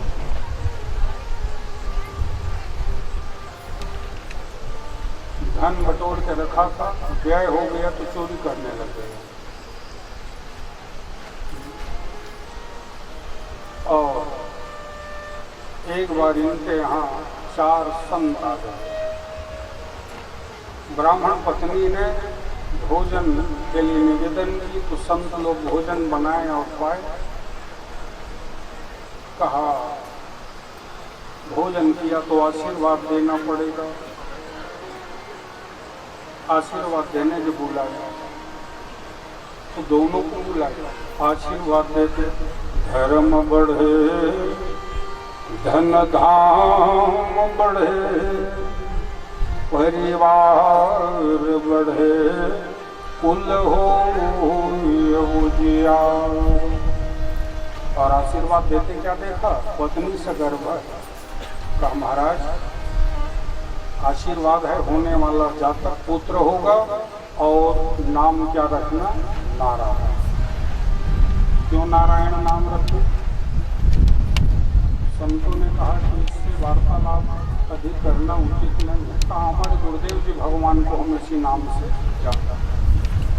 धन बटोर के रखा था, व्यय हो गया तो चोरी करने लग गए। और एक बार इनके यहाँ 4 संत आ गए। ब्राह्मण पत्नी ने भोजन के लिए निवेदन की तो संत लोग भोजन बनाए और पाए। कहा भोजन किया तो आशीर्वाद देना पड़ेगा। आशीर्वाद देने जो बुलाया तो दोनों को बुलाया, आशीर्वाद देते। धर्म बढ़े धन धाम बढ़े, परिवार बढ़े, कुल हो उजियार। और आशीर्वाद देते क्या देखा, पत्नी से गर्भ है। कहा महाराज आशीर्वाद है, होने वाला जातक पुत्र होगा, और नाम क्या रखना, नारायण। क्यों नारायण नाम रखो? संतों ने कहा कि इससे वार्तालाप अधिक करना उचित नहीं है। कहा हमारे गुरुदेव जी भगवान को हम इसी नाम से जानते हैं।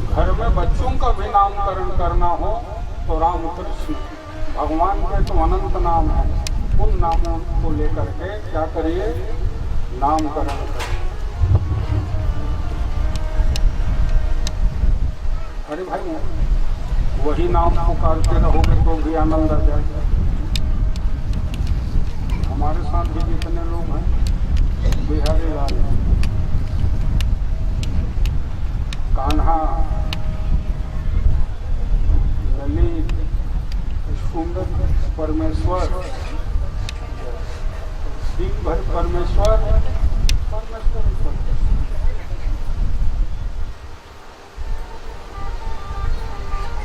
घर में बच्चों का भी नामकरण करना हो तो राम कृष्ण भगवान के तो अनंत नाम है, उन नामों को लेकर के क्या करिए, नामकरण करिए। अरे भाई वही नाम पुकारते रहोगे तो भी आनंद आ जाएगा। हमारे साथ भी जितने लोग हैं बिहारी लाल, कान्हा, ललित, सुंदर, परमेश्वर, दिन भर परमेश्वर परमेश्वर।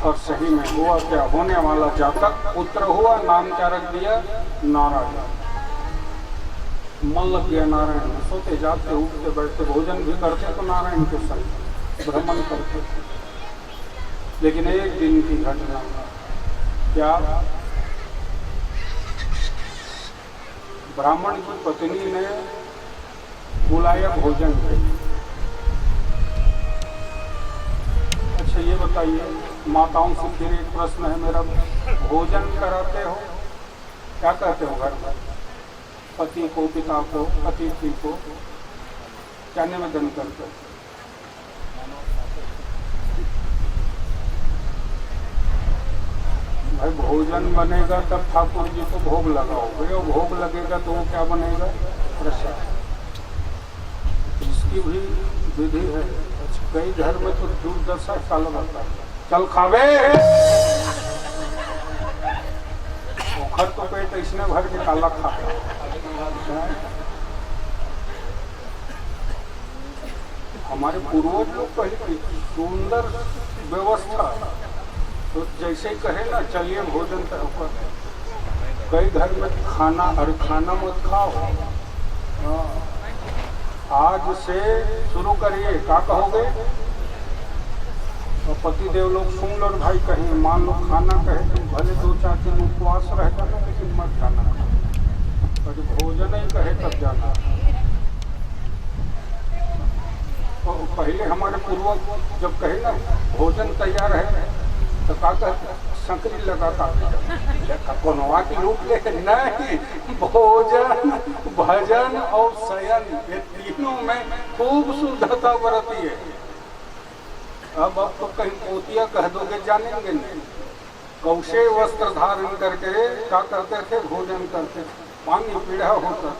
और सही में हुआ क्या, होने वाला जातक पुत्र हुआ, नाम क्या रख दिया, नारायण। मन लग गया नारायण में, सोते जाते उठते बैठते भोजन भी करते तो नारायण के संग भ्रमण करते। लेकिन एक दिन की घटना, क्या ब्राह्मण की पत्नी ने बुलाया भोजन के। अच्छा ये बताइए माताओं से फिर एक प्रश्न है मेरा, भोजन कराते हो, क्या कहते हो घर में? पति को, पिता को, अतिथि को क्या निवेदन करते? भाई भोजन बनेगा तब ठाकुर जी को भोग लगाओगे, और भोग लगेगा तो वो क्या बनेगा, प्रसाद। इसकी भी विधि है। कई घर में तो दुर्दशा काल रहता है, चल खावे खर तो पेट इसने भर के काला खाता। हमारे पूर्वज लोग पहले सुंदर व्यवस्था, तो जैसे कहे ना चलिए भोजन करो। कई घर में खाना, अरे खाना मत खाओ, आज से शुरू करिए, क्या कहोगे? और पति देव लोग सुन लो भाई, कहीं मान लो खाना कहे तो भले 2-4 दिन उपवास रह जाना, लेकिन मत खाना। और भोजन ही कहे तब जाना। तो पहले हमारे पूर्वज जब कहे ना भोजन तैयार है तो क्या कहते, संकरी लगाता कोनवा की लूट ले। नहीं, भोजन, भजन और शयन, ये तीनों में खूब शुद्धता बरती है। अब तो कहीं पोतिया कह दोगे जानेंगे नहीं। कौशे वस्त्र धारण करके क्या करते थे, भोजन करते, पानी पीढ़ा होता था।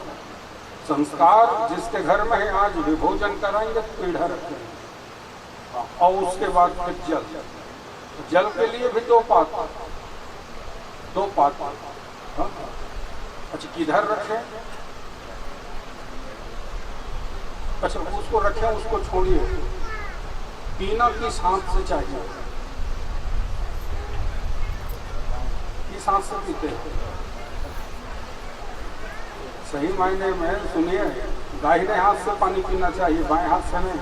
संस्कार जिसके घर में है आज भी भोजन कराएंगे तो पीढ़ा रखेंगे और उसके बाद फिर जल, जल के लिए भी दो पात्र। हाँ? अच्छा किधर रखें? अच्छा उसको रखें, उसको छोड़िए, पीना किस हाथ से चाहिए, किस हाथ से पीते हैं? सही मायने में सुनिए, दाहिने हाथ से पानी पीना चाहिए, बाएं हाथ से नहीं।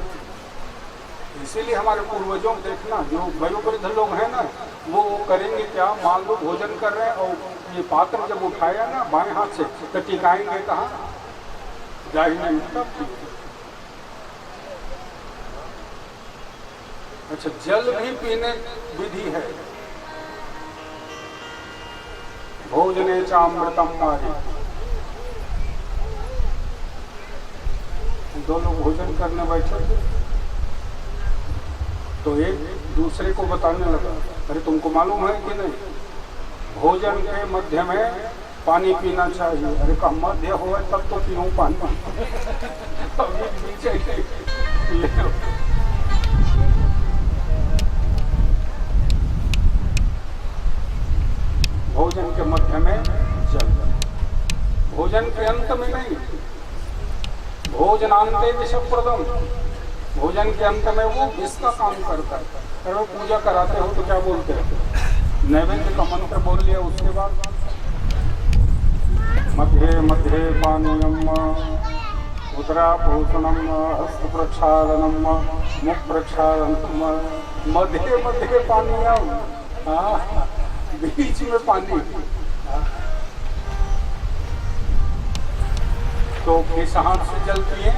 इसीलिए हमारे पूर्वजों को देखना, जो वयोवृद्ध लोग हैं ना, वो करेंगे क्या, मान लो भोजन कर रहे हैं और ये पात्र जब उठाया ना बाएं हाथ से तो टिकाएंगे कहाँ? दाहिने में। तब अच्छा जल भी पीने विधि है। भोजने चामृतम मारी, दो लोग भोजन करने बैठे तो एक दूसरे को बताने लगा, अरे तुमको मालूम है कि नहीं, भोजन के मध्य में पानी पीना चाहिए। अरे कहा मध्य हो तब तो पीऊँ पानी भोजन के मध्य में जल, भोजन के अंत में नहीं। भोजनांते विषप्रदम, भोजन के अंत में वो विष का काम करता है। अगर वो पूजा कराते हो तो क्या बोलते हैं, नैवेद्य का मंत्र बोल लिया, उसके बाद मध्ये मध्ये पानीयम उदरापोषणम हस्त प्रक्षालनम मुख प्रक्षालनम, मध्ये मध्ये पानीयम, बीच में पानी। तो किस हाथ से जल पिए?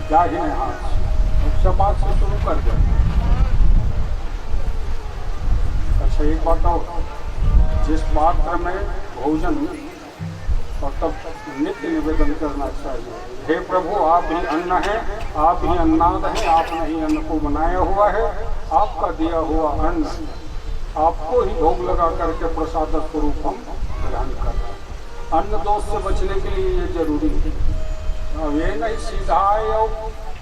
दाहिने हाथ से। शबात से शुरू कर दे। अच्छा एक बात और, जिस पात्र में भोजन और तब नित्य निवेदन करना चाहिए, हे प्रभु आप ही अन्न है, आप ही अन्नाद हैं, आपने ही अन्न को बनाया हुआ है, आपका दिया हुआ अन्न आपको ही भोग लगा करके प्रसाद स्वरूप हम ग्रहण कर रहे हैं। अन्न दोष से बचने के लिए ये जरूरी है। ये नहीं सीधा आए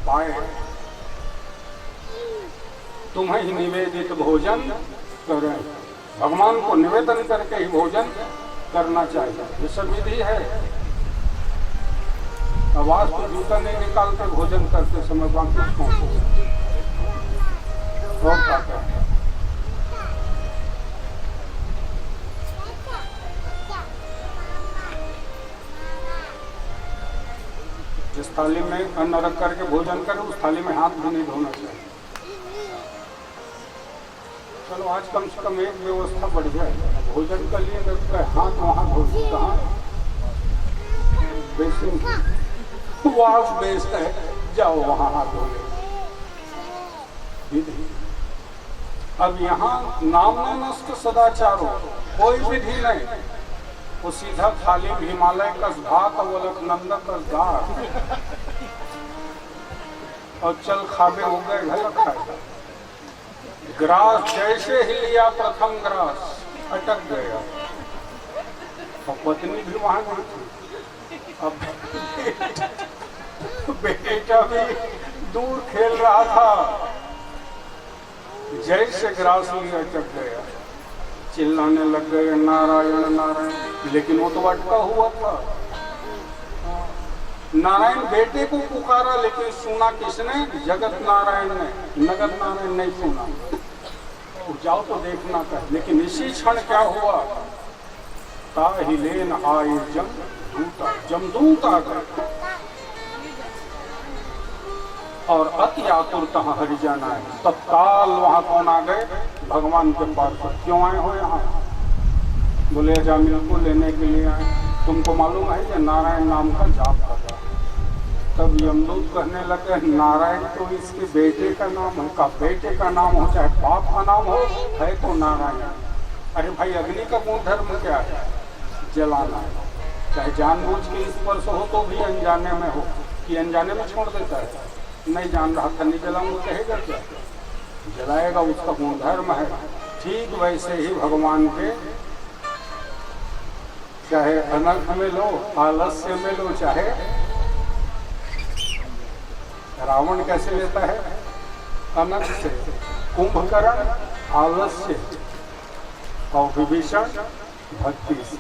पाए, तुम्हें ही निवेदित भोजन करें, भगवान को निवेदन करके ही भोजन करना चाहिए, ये सब विधि है। आवाज तो जूता नहीं निकालते भोजन करते समय, बाकी और क्या कहते हैं। जिस थाली में अन्न रख करके भोजन करें उस थाली में हाथ भी नहीं धोना चाहिए। चलो आज कम से कम एक व्यवस्था बढ़ जाए, भोजन कर लिए तो हाथ वहाँ धो, कहाँ बेसिन वाश बेस्ट है, जाओ वहाँ हाथ धो ले। अब यहाँ नामने नष्ट सदाचारो, कोई विधि नहीं, वो सीधा थाली हिमालय कस भात अवलक नंद कस दार और चल खाबे हो गए घर खाए। ग्रास जैसे ही लिया प्रथम ग्रास अटक गया, और पत्नी भी वहां नहीं थी। अब बेटा भी दूर खेल रहा था, जैसे ग्रास लिया अटक गया, चिल्लाने लग गए नारायण नारायण, लेकिन वो तो अटका हुआ था। नारायण बेटे को पुकारा, लेकिन सुना किसने? जगत नारायण ने, नगद नारायण नहीं सुना। तो जाओ तो देखना था, लेकिन इसी क्षण क्या हुआ, ताहिलेन आए जमदूता, जमदूत आ गए और अति आतुरता हरिजन आए। तत्काल वहां कौन आ गए? भगवान के पास। क्यों आए हो यहाँ? बोले अजामिल को लेने के लिए आए। तुमको मालूम है ये नारायण नाम का जाप कर रहा है। तब यमदूत कहने लगे नारायण तो इसके बेटे का नाम है, का बेटे का नाम हो चाहे बाप का नाम हो, है तो नारायण। अरे भाई अग्नि का गुण धर्म क्या है? जलाना, चाहे जानबूझ के स्पर्श हो तो भी अनजाने में हो, कि अनजाने में छोड़ देता है, नहीं जान रहा था नहीं जलाऊंगा, कहेगा क्या? जलाएगा, उसका गुणधर्म है। ठीक वैसे ही भगवान के चाहे अनर्थ में लो, आलस्य में लो, चाहे रावण कैसे लेता है? अनर्थ से। कुंभकर्ण आलस्य और विभीषण भक्ति से।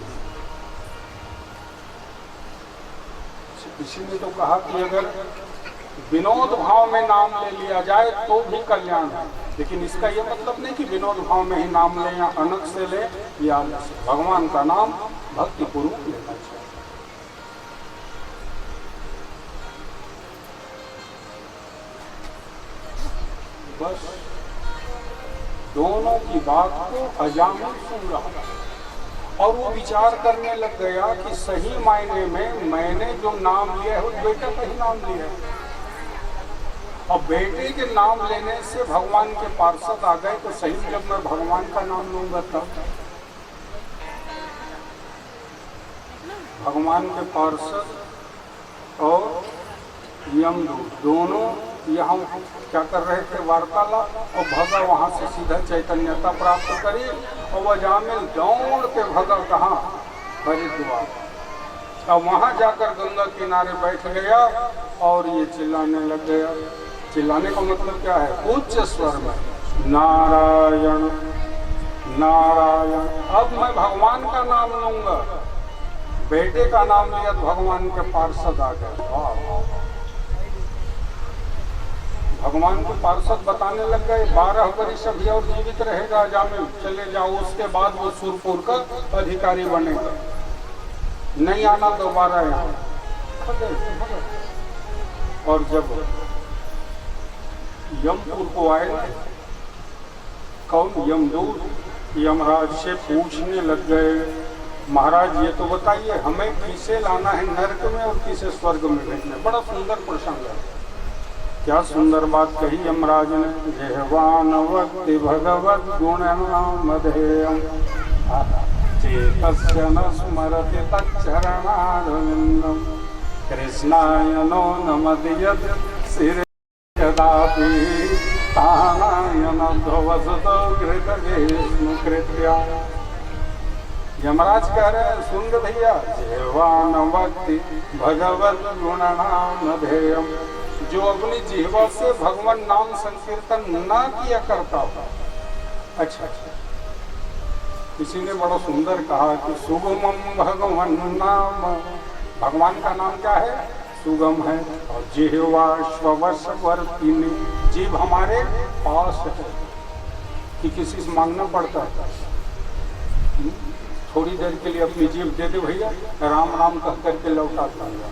इसी ने तो कहा कि अगर विनोद भाव में नाम ले लिया जाए तो भी कल्याण है, लेकिन इसका यह मतलब नहीं कि विनोद भाव में ही नाम लें या अनक से ले या भगवान का नाम भक्ति पूर्वक लेना चाहिए। बस दोनों की बात को अजामिल सुन रहा और वो विचार करने लग गया कि सही मायने में मैंने जो नाम लिया है वो बेटा का ही नाम लिया है, और बेटे के नाम लेने से भगवान के पार्षद आ गए, तो सही जब मैं भगवान का नाम लूंगा तब भगवान के पार्षद और यमदूत दोनों यहाँ क्या कर रहे थे? वार्तालाप। और भगा वहाँ से सीधा चैतन्यता प्राप्त करी और वह जामिल दौड़ के भगा कहाँ? हरिद्वार। अब वहाँ जाकर गंगा किनारे बैठ गया और ये चिल्लाने लग गया। चिल्लाने का मतलब क्या है? उच्च स्वर में नारायण नारायण। अब मैं भगवान का नाम लूंगा। बेटे का नाम लिया तो भगवान के पार्षद आ गए। भगवान को पार्षद बताने लग गए 12 वर्ष अभी और जीवित रहेगा जामिल, चले जाओ, उसके बाद वो सुरपुर का अधिकारी बनेगा, नहीं आना दोबारा यहाँ। और जब यमपुर को आए, कौन? यमदूत यमराज से पूछने लग गए, महाराज ये तो बताइए हमें किसे लाना है नरक में और किसे स्वर्ग में भेजना? बड़ा सुंदर प्रसंग है। क्या सुंदर बात कही यमराज ने। जेहवान वक्ति भगवत गुण नामधेयम् चेतस्य न स्मरति तच्चरणारविन्दम् कृष्णाय नो नमति यत् शिरे कदापि तानाय न ध्रुवसुतो कृतगेष्णुकृत्या। यमराज कह रहे हैं, सुन भैया, जेहवान वक्ति भगवत गुण नामधेयम्, जो अपनी जिह्वा से भगवान नाम संकीर्तन न किया करता हो। अच्छा, किसी ने बड़ा सुंदर कहा कि सुगमम भगवान नाम, भगवान का नाम क्या है? सुगम है। और जिह्वा स्ववशवर्तिनी, जीव हमारे पास है कि किसी से मांगना पड़ता है? थोड़ी देर के लिए अपनी जीभ दे दे भैया, राम राम कह करके लौटा दूंगा।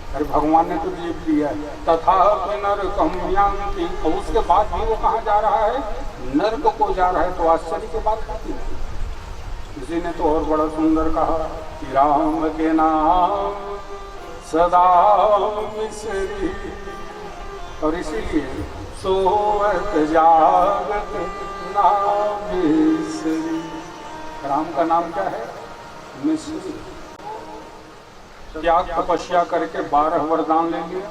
अरे भगवान ने तो जीव दिया है। तथा नरकम्यांति, उसके बाद भी वो कहाँ जा रहा है? नरक को जा रहा है। तो आश्चर्य की बात होती है। किसी ने तो और बड़ा सुंदर कहा कि राम के नाम सदा मिसरी, और इसीलिए सोवत जागत ना बिसरी। राम का नाम क्या है? मिसरी। त्याग तपस्या करके 12 वरदान ले लिया।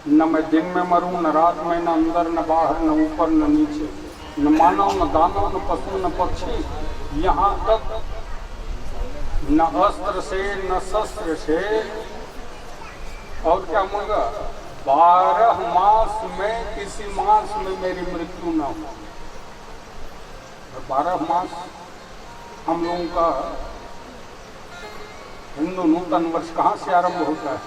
न मैं दिन में मरूं, न रात में, न अंदर न बाहर, न ऊपर न नीचे, न मानव न दानव, न पशु न पक्षी, यहाँ तक न अस्त्र से न शस्त्र से। और क्या मांगा? 12 मास में किसी मास में मेरी मृत्यु न हो। 12 मास हम लोगों का हिंदू नूतन वर्ष कहाँ से आरंभ होता है?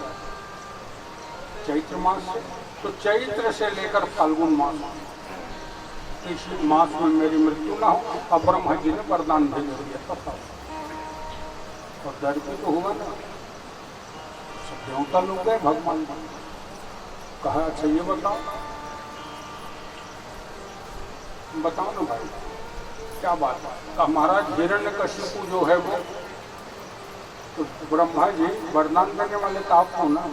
चैत्र मास से। तो चैत्र से लेकर फाल्गुन मास, इसी मास में मेरी मृत्यु ना हो। अब ब्रह्मा जी ने वरदान भेज दिया था, और डर भी तो हुआ ना। सब देवता लोग गए भगवान कहा, अच्छा ये बताओ बताओ ना भाई क्या बात है? महाराज हिरण्यकशिपु जो है वो, तो ब्रह्मा जी वरदान देने वाले तो आप हो ना,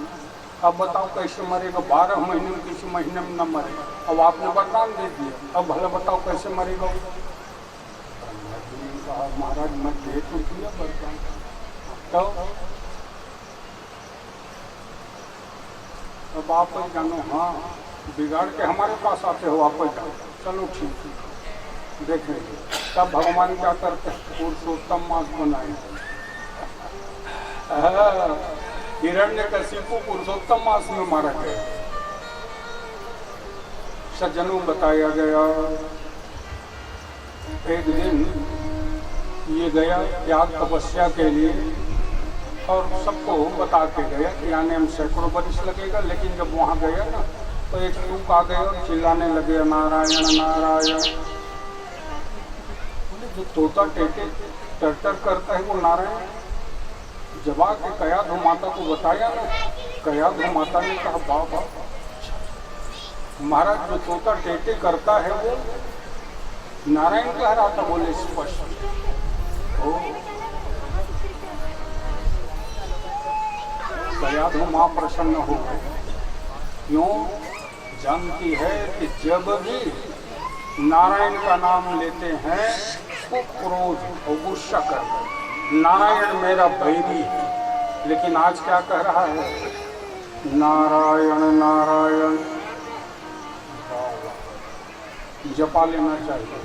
अब बताओ कैसे मरेगा? 12 महीने में किसी महीने में न मरे। अब आपने वरदान दे दिया, अब भले बताओ कैसे मरेगा? ब्रह्मा जी ने कहा, महाराज मैं दे तो दिया वरदान, तो अब आप जानो। हाँ, बिगाड़ के हमारे पास आते हो, आप जानो। चलो ठीक है, देखेंगे। तब भगवान क्या करते? पुरुषोत्तम मास बनाए। हिरण्यकशिपु पुरुषोत्तम मास में मारा गया। सज्जनों बताया गया एक दिन ये गया त्याग तपस्या के लिए और सबको बता के गया कि आने में सैकड़ों वर्ष लगेगा, लेकिन जब वहाँ गया ना तो एक टूक आ गए और चिल्लाने लगे नारायण नारायण। जो तोता टेटे टर करता है वो नारायण। जब आके कयाधु माता को बताया ना, कयाधु माता ने कहा बाबा महाराज जो तोता टेटे करता है वो नारायण कह रहा था। बोले स्पष्ट कयाधु माँ प्रसन्न हो गए। क्यों? जानती है कि जब भी नारायण का नाम लेते हैं तो क्रोध और गुस्सा कर नारायण मेरा बैरी है। लेकिन आज क्या कह रहा है? नारायण नारायण जपा लेना चाहिए।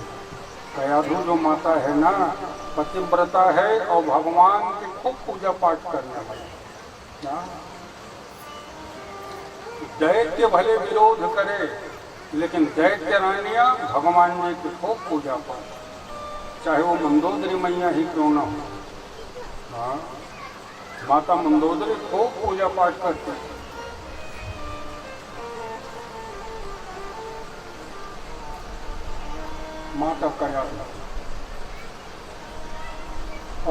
कयाधु जो माता है ना पतिव्रता है और भगवान की खूब पूजा पाठ करने वाली। दैत्य भले विरोध करे लेकिन दैत्य रानियां भगवान जी की खूब पूजा पाठ, चाहे वो मंदोदरी मैया ही क्यों ना हो। माता मंदोदरी खूब पूजा पाठ करती है। माता कयाधु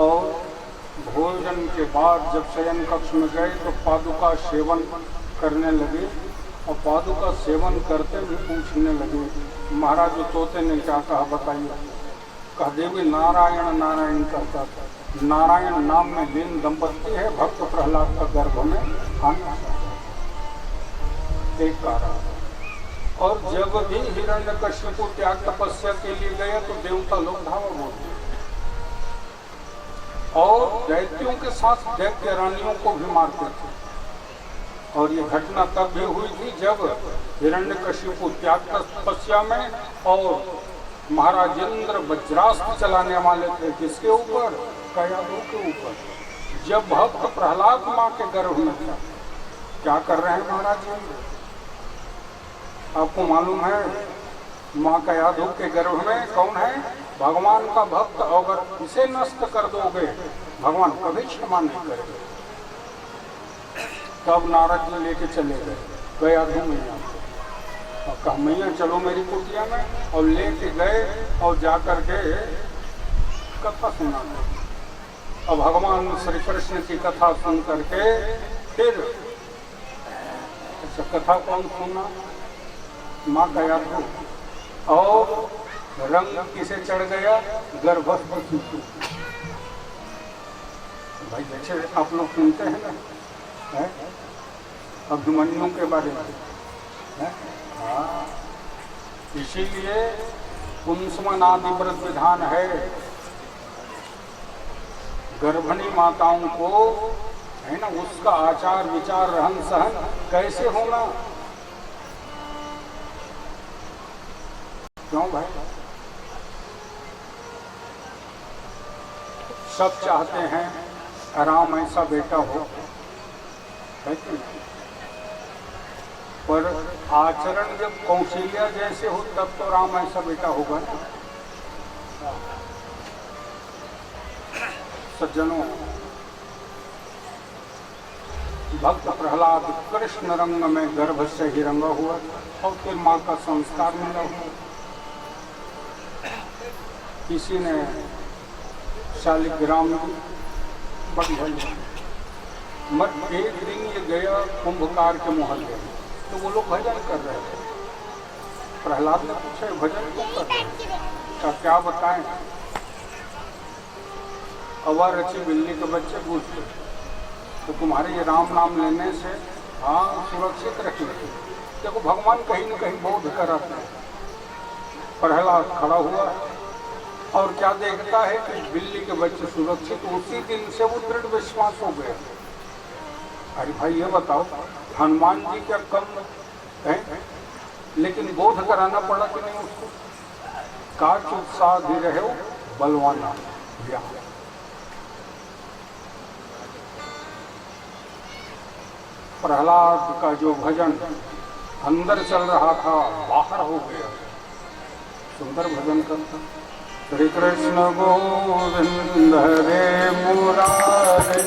और भोजन के बाद जब शयन कक्ष में गए तो पादुका सेवन करने लगे और पादुका सेवन करते भी पूछने लगे महाराज तोते ने क्या कहा बताइए। कह देवी नारायण नारायण करता था। नारायण नाम में लीन दंपत्ति है भक्त प्रहलाद का गर्भ में आना एक कारण। और जब भी हिरण्यकशिपु त्याग तपस्या के लिए गया तो देवता लोग धावा बोल दिए और दैत्यों के साथ दैत्य रानियों को भी मारते थे। और ये घटना तब भी हुई थी जब हिरण्यकशिपु त्याग तपस्या में और महाराज इंद्र वज्रास्त्र चलाने वाले थे। किसके ऊपर? कयाधु के ऊपर। जब भक्त प्रहलाद माँ के गर्भ में था। क्या कर रहे हैं महाराज इंद्र? आपको मालूम है माँ कयाधु के गर्भ में कौन है? भगवान का भक्त। अगर इसे नष्ट कर दोगे भगवान कभी क्षमा नहीं करेंगे। तब नारद जी लेके चले गए कयाधु मैया और कहा मैया चलो मेरी कुटिया में, और लेके गए और जाकर के कथा सुना। और भगवान श्री कृष्ण की कथा सुन करके फिर कथा कौन सुना? माँ कयाधु। और रंग किसे चढ़ गया? गर्भस्थ शिशु। भाई जैसे आप लोग सुनते हैं ना है? अभिमन्यु के बारे में है? हाँ। इसीलिए पुंसवन आदि व्रत विधान है। गर्भिणी माताओं को है ना उसका आचार विचार रहन सहन कैसे होना। क्यों भाई? सब चाहते हैं राम ऐसा बेटा हो, है कि? पर आचरण जब कौशल्या जैसे हो तब तो राम ऐसा बेटा होगा ना। सज्जनों, भक्त प्रहलाद कृष्ण रंग में गर्भ से ही रंगा हुआ और फिर माँ का संस्कार मिला हुआ। किसी ने शालिग्राम बढ़िया मत एक दिन ये गया कुंभकार के मोहल्ले में तो वो लोग भजन कर रहे थे। प्रहलाद ने पूछा भजन क्यों कर रहे हैं? क्या बताएं? अवा रची बिल्ली के बच्चे पूछते तो तुम्हारे ये राम नाम लेने से हाँ सुरक्षित रखेंगे। देखो भगवान कहीं न कहीं बोध कराते हैं। प्रहलाद खड़ा हुआ और क्या देखता है कि बिल्ली के बच्चे सुरक्षित। उसी दिन से वो दृढ़ विश्वास हो गया। अरे भाई ये बताओ हनुमान जी क्या कम है? लेकिन बोध कराना पड़ा कि नहीं उसको। काच उत्साह भी रहे हो बलवाना। प्रहलाद का जो भजन अंदर चल रहा था बाहर हो गया। सुंदर भजन करता। श्री कृष्ण गोविंद हरे मुरारे,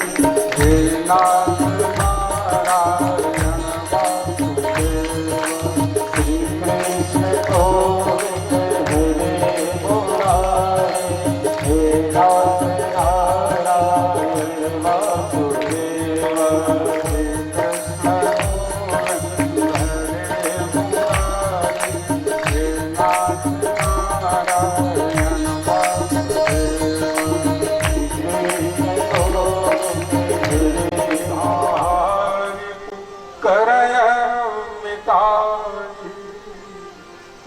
हे नाथ नारायण वासुदेव। श्री कृष्ण गोविंद हरे मुरारे, हे नाथ नारायण वासुदेव। श्री कृष्ण गोविंद हरे मुरारे, हे नाथ नारायण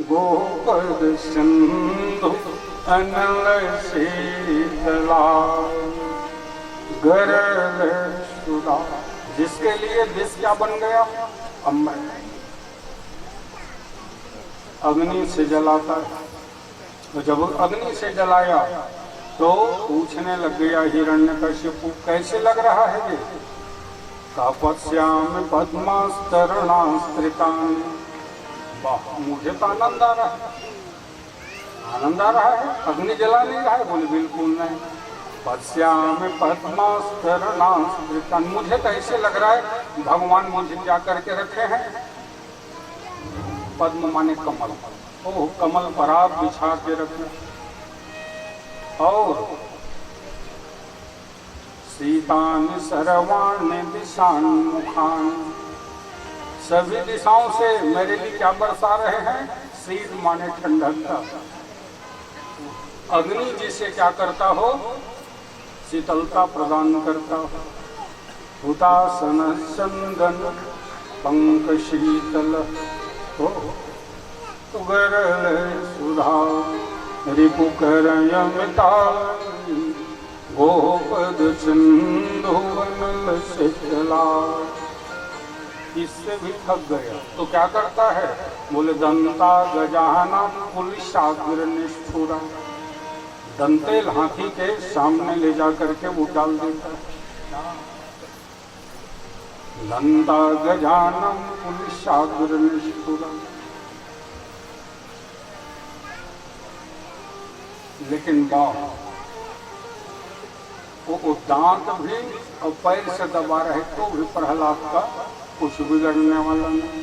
गोपद सिंधु अनल शीतला गरल सुधा। जिसके लिए विष क्या बन गया? अमृत। अग्नि से जलाता है, तो जब अग्नि से जलाया तो पूछने लग गया हिरण्यकशिपु, कैसे लग रहा है ये? कापस्यामि पद्मास्तरणास्त्रितानि। वाह, मुझे तो आनंद आ रहा है। आनंद आ रहा है, अग्नि जला नहीं रहा है। बोले बिल्कुल नहीं। पश्यामि पद्मास्तरणास्त्रितानि, मुझे तो ऐसे लग रहा है भगवान मुझे क्या करके रखे हैं। पद्म माने कमल, ओह कमल पर आप बिछा के रखे। और सीतानि सर्वाणि दिशान्मुखानि, सभी दिशाओं से मेरे लिए क्या बरसा रहे हैं? शीत माने ठंडकता। अग्नि जिसे क्या करता हो? शीतलता प्रदान करता हो। हुतासन चंदन पंक शीतल हो, गरल सुधा रिपुकरयमिता। गोपद सिंधु अनल शीतला। इससे भी थक गया तो क्या करता है? बोले दंता गजाना पुलिसाग्र निष्ठुरा। दंतेल हाथी के सामने ले जा करके वो डाल देता है। दंता गजाना पुलिसाग्र निष्ठुरा। लेकिन बाप वो दांत भी और पैर से दबा रहे तो भी प्रहलाद का कुछ बिगड़ने वाला नहीं।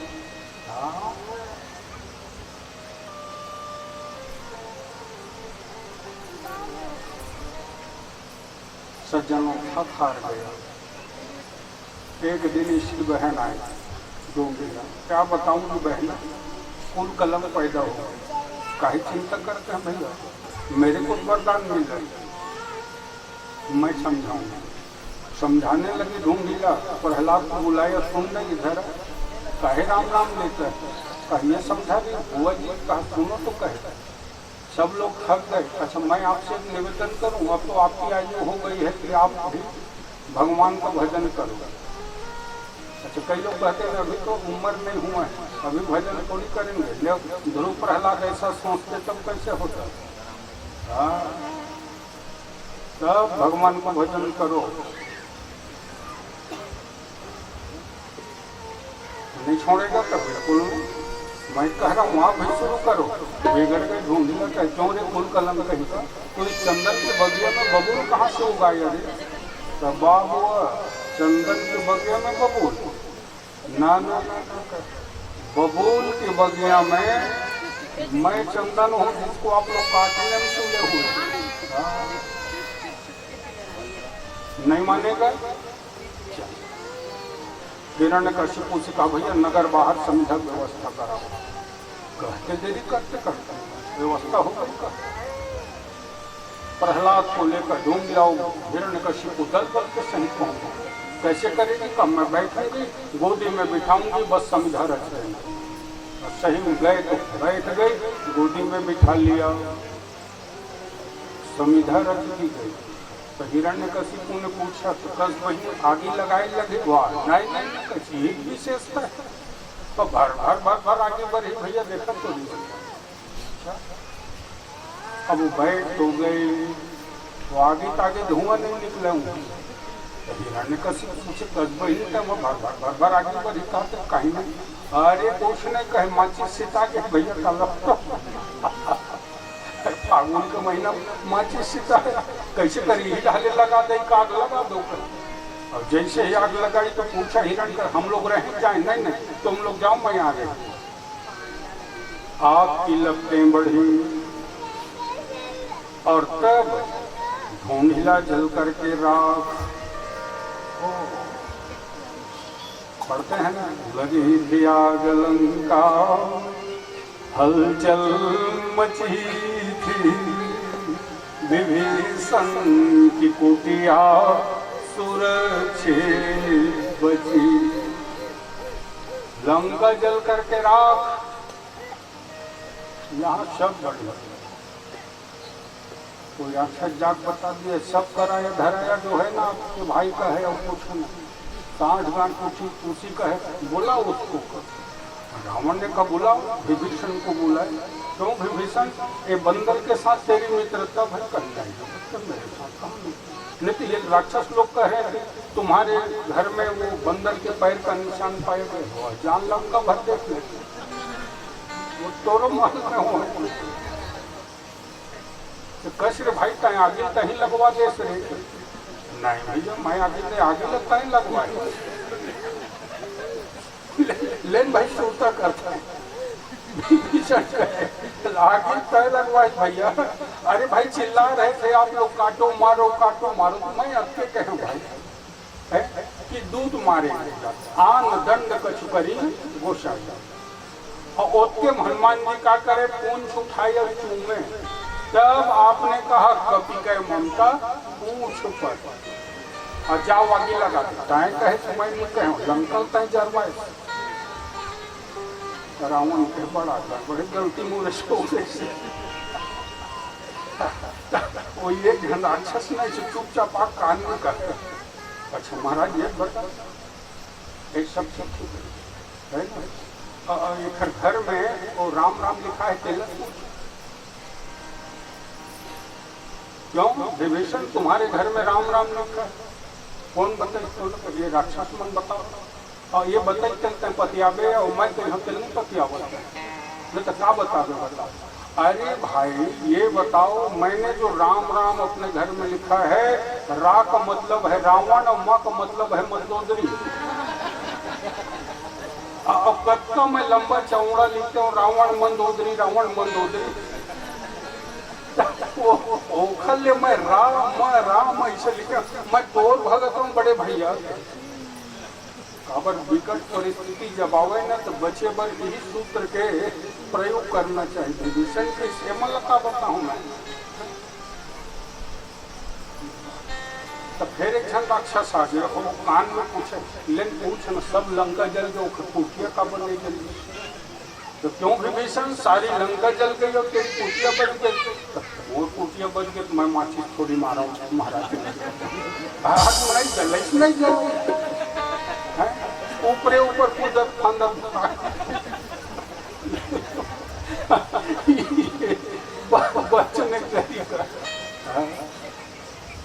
सज्जनों थक हार गया। एक दिन इसकी बहन आई, डूंगेगा। क्या बताऊंगी बहन, कुल कलम पैदा हो गई। काहे चिंता करते हैं भैया, मेरे को वरदान मिल रहा, मैं समझाऊंगा। समझाने लगी ढूंढीला। प्रहलाद को बुलाया, सुन नहीं इधर, काहे राम राम लेता है? कहिए समझा दी हुआ जी, कहा सुनो तो कहे। सब लोग थक गए। अच्छा मैं आपसे एक निवेदन करूं, अब तो आपकी आयु हो गई है कि आप भी भगवान का भजन करो। अच्छा कई लोग कहते हैं अभी तो उम्र नहीं हुआ है, अभी भजन थोड़ी करेंगे। ध्रुव प्रहलाद ऐसा सोचते तब कैसे होता? हाँ, तब भगवान का भजन करो। नहीं छोड़ेगा तो बिल्कुल मैं कह रहा हूँ आप भी शुरू करो। बिगड़ गए ढूंढिएगा क्या क्यों रे कुल कलम कहीं का? तो इस चंदन के बगिया में बबूल कहाँ से उगाया रे? तब हुआ चंदन के बगिया में बबूल ना ना ना बबूल के बगिया में मैं चंदन हूँ जिसको आप लोग काटने में तुले हुए। नहीं मानेगा? हिरण्यकशिपु से कहा भैया नगर बाहर समझा व्यवस्था करा। कहते देरी करते करते व्यवस्था हो गई का। प्रहलाद को लेकर ढूंढ लाओ। हिरण्यकशिपु दल बल के सहित पहुंचा। कैसे करेगी? कब मैं बैठूंगी, गोदी में बिठाऊंगी, बस समझा रख देंगे। सही में गए तो बैठ गई, गोदी में बिठा लिया, समिधा रख दी गई। तो हिरण्यकशिपु ने पूछा तो कस बहन आगे लगाए लगे। वाह नहीं नहीं कसी एक विशेषता है। तो भर भर भर भर आगे बढ़े भैया देखा तो नहीं। अब बैठ तो गई तो आगे तागे धुआं नहीं निकले। हिरण्यकशिपु पूछे कस बहिनी का भर भर आगे बढ़ी कहा तो कहीं नहीं, अरे कुछ नहीं कहे माचिस सीता के भैया का लगता फागुन का महीना माचिस सीता है कैसे करी ही डाले लगा दे आग लगा दो। और जैसे ही आग लगाई तो पूछा हिरण कर हम लोग रह जाए, नहीं नहीं तुम लोग जाओ मैं आ गई। आग की लपटें बढ़ी और तब ढूंढिला जल करके राख। पढ़ते हैं ना, लगी थी आग लंका हलचल मची थी, विभीषण की कुटिया सुरक्षित बची। लंका जल करके राख, यहाँ सब बढ़ कोई राक्षस जाग बता दिए सब कराया धराया जो है ना आपके भाई का है और कुछ नहीं, साठ गांठ पूछी उसी का है, बोला उसको। रावण ने कहा बुलाओ, विभीषण को बुलाए। क्यों विभीषण, ये बंदर के साथ तेरी मित्रता भर कर जाएगा, मेरे साथ कहा नहीं तो ये राक्षस लोग कह रहे थे तुम्हारे घर में वो बंदर के पैर का निशान पाए गए हो, जान लंका भर देख ले वो तोरो महल में हो तो कश्र भाई कहीं आगे कहीं लगवा दे से नहीं भैया मैं आगे लगता ही लगवाए लेन भाई सोता करता है आगे तय लगवाए भैया। अरे भाई चिल्ला रहे थे आप लोग काटो मारो तो मैं आपके कहूँ भाई है कि दूध मारे आन दंड कछु करी गोशाला। और ओके हनुमान जी का करे पूंछ उठाए और चूमे, तब आपने कहा कपि के ममता पूछ पर और जाओ आगे लगा तय कहे तो मैं नहीं कहूँ लंकल तय जरवाए। रावण के बड़ा बड़े गलती मुझे से वो ये राक्षस नहीं से चुपचाप आप कान में करते। अच्छा महाराज ये बता एक सब है ना एक घर में वो राम राम लिखा है तिलक, क्यों विभीषण तुम्हारे घर में राम राम लिखा है कौन बताए? ये राक्षस मन बताओ और ये बताई चलते पतियाबे और मैं तो यहाँ नहीं पतियाबा नहीं तो क्या बताओ। अरे भाई ये बताओ मैंने जो राम राम अपने घर में लिखा है, रा का मतलब है रावण और माँ का मतलब है मंदोदरी। अब कत्ता में लंबा चौड़ा लिखते हूँ रावण मंदोदरी ओखल्य मैं राम ऐसे लिखा मैं तोर भगत हूँ बड़े भैया। अगर विकट परिस्थिति जब आवे ना तो बचे बर यही सूत्र के प्रयोग करना चाहिए। विभीषण के श्यामलता बताऊं मैं तो फिर एक क्षण राक्षस आ गया वो कान में पूछे लेकिन पूछ न सब लंका जल गए कुटिया का बने जल्दी तो क्यों विभीषण सारी लंका जल गई और तेरी कुटिया बन गई? वो कुटिया बन गई तो मैं माचिस थोड़ी मारा महाराज नहीं जल ऊपरे ऊपर कूदत फांदत बचने तरीका।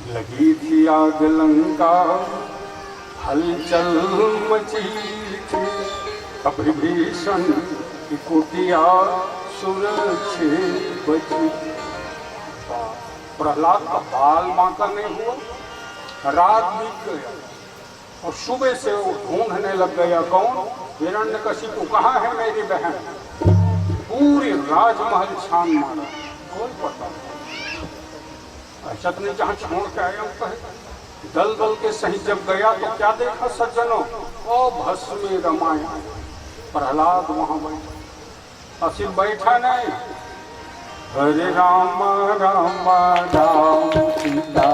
लगी थी आग लंका हलचल मची थी, अब विभीषण की कुटिया सुरक्षित बची। प्रहलाद का बाल बांका नहीं हुआ, रात बीत गया और सुबह से वो ढूंढने लग गया कौन? हिरण्यकशिपु कहाँ है मेरी बहन? पूरी राजमहल छान मारा कोई पता नहीं। ऐसा तो नहीं जहाँ छोड़ के आया कहे दल दल के सही जब गया तो क्या देखा सज्जनों? ओ भस्मी रामायण। प्रहलाद वहां बैठा, असिर बैठा नहीं, हरे राम राम राम सीता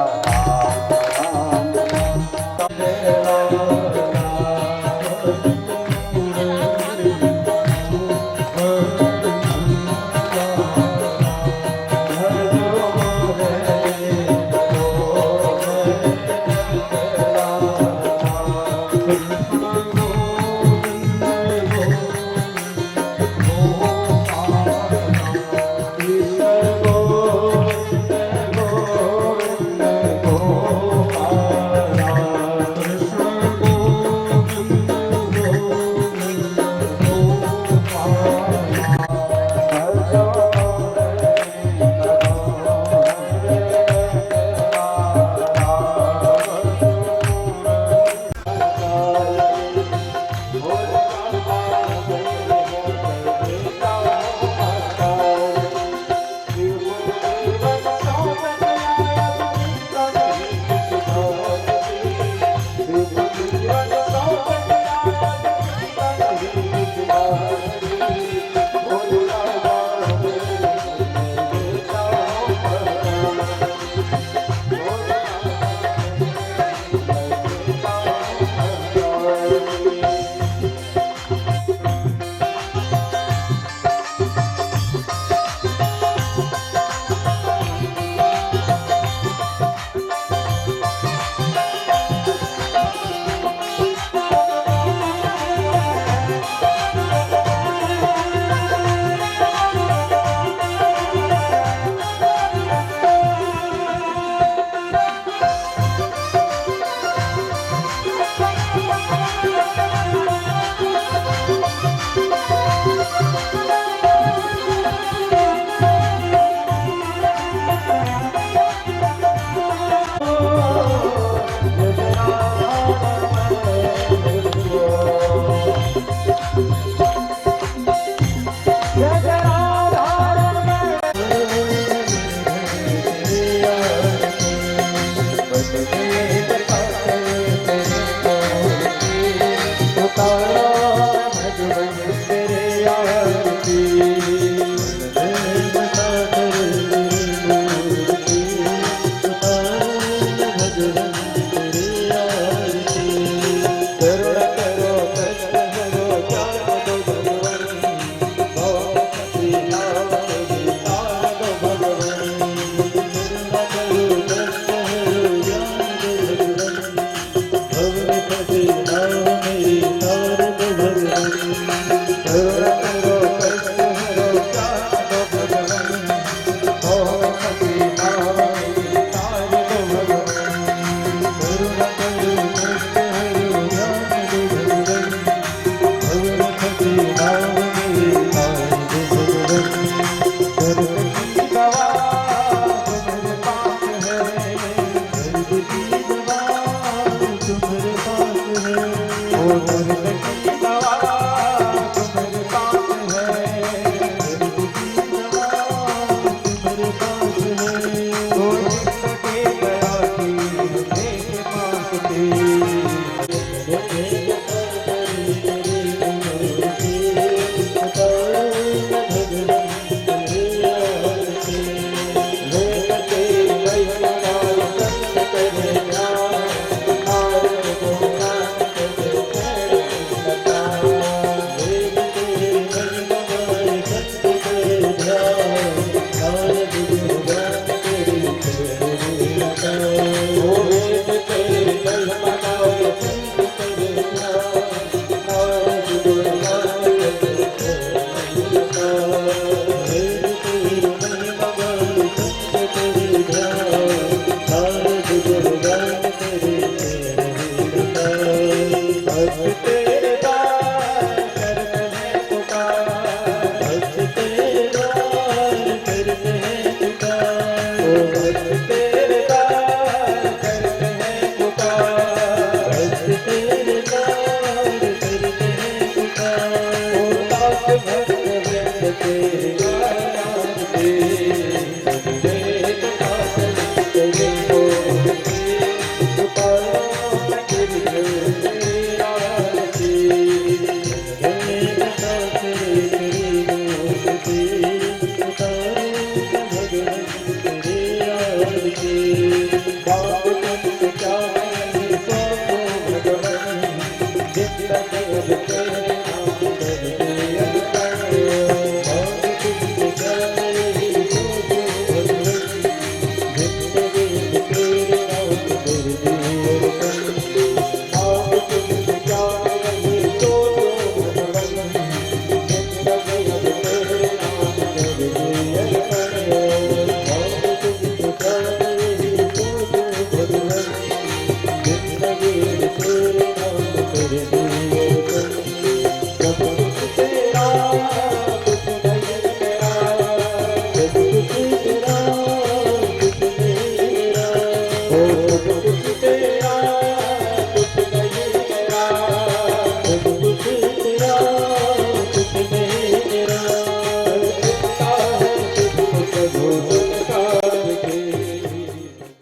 तुम्हारे पास है, ओ दर्द की दवा तुम्हारे पास है, दर्द की दवा तुम्हारे पास है, ओ सके गया थी मेरे पास Hare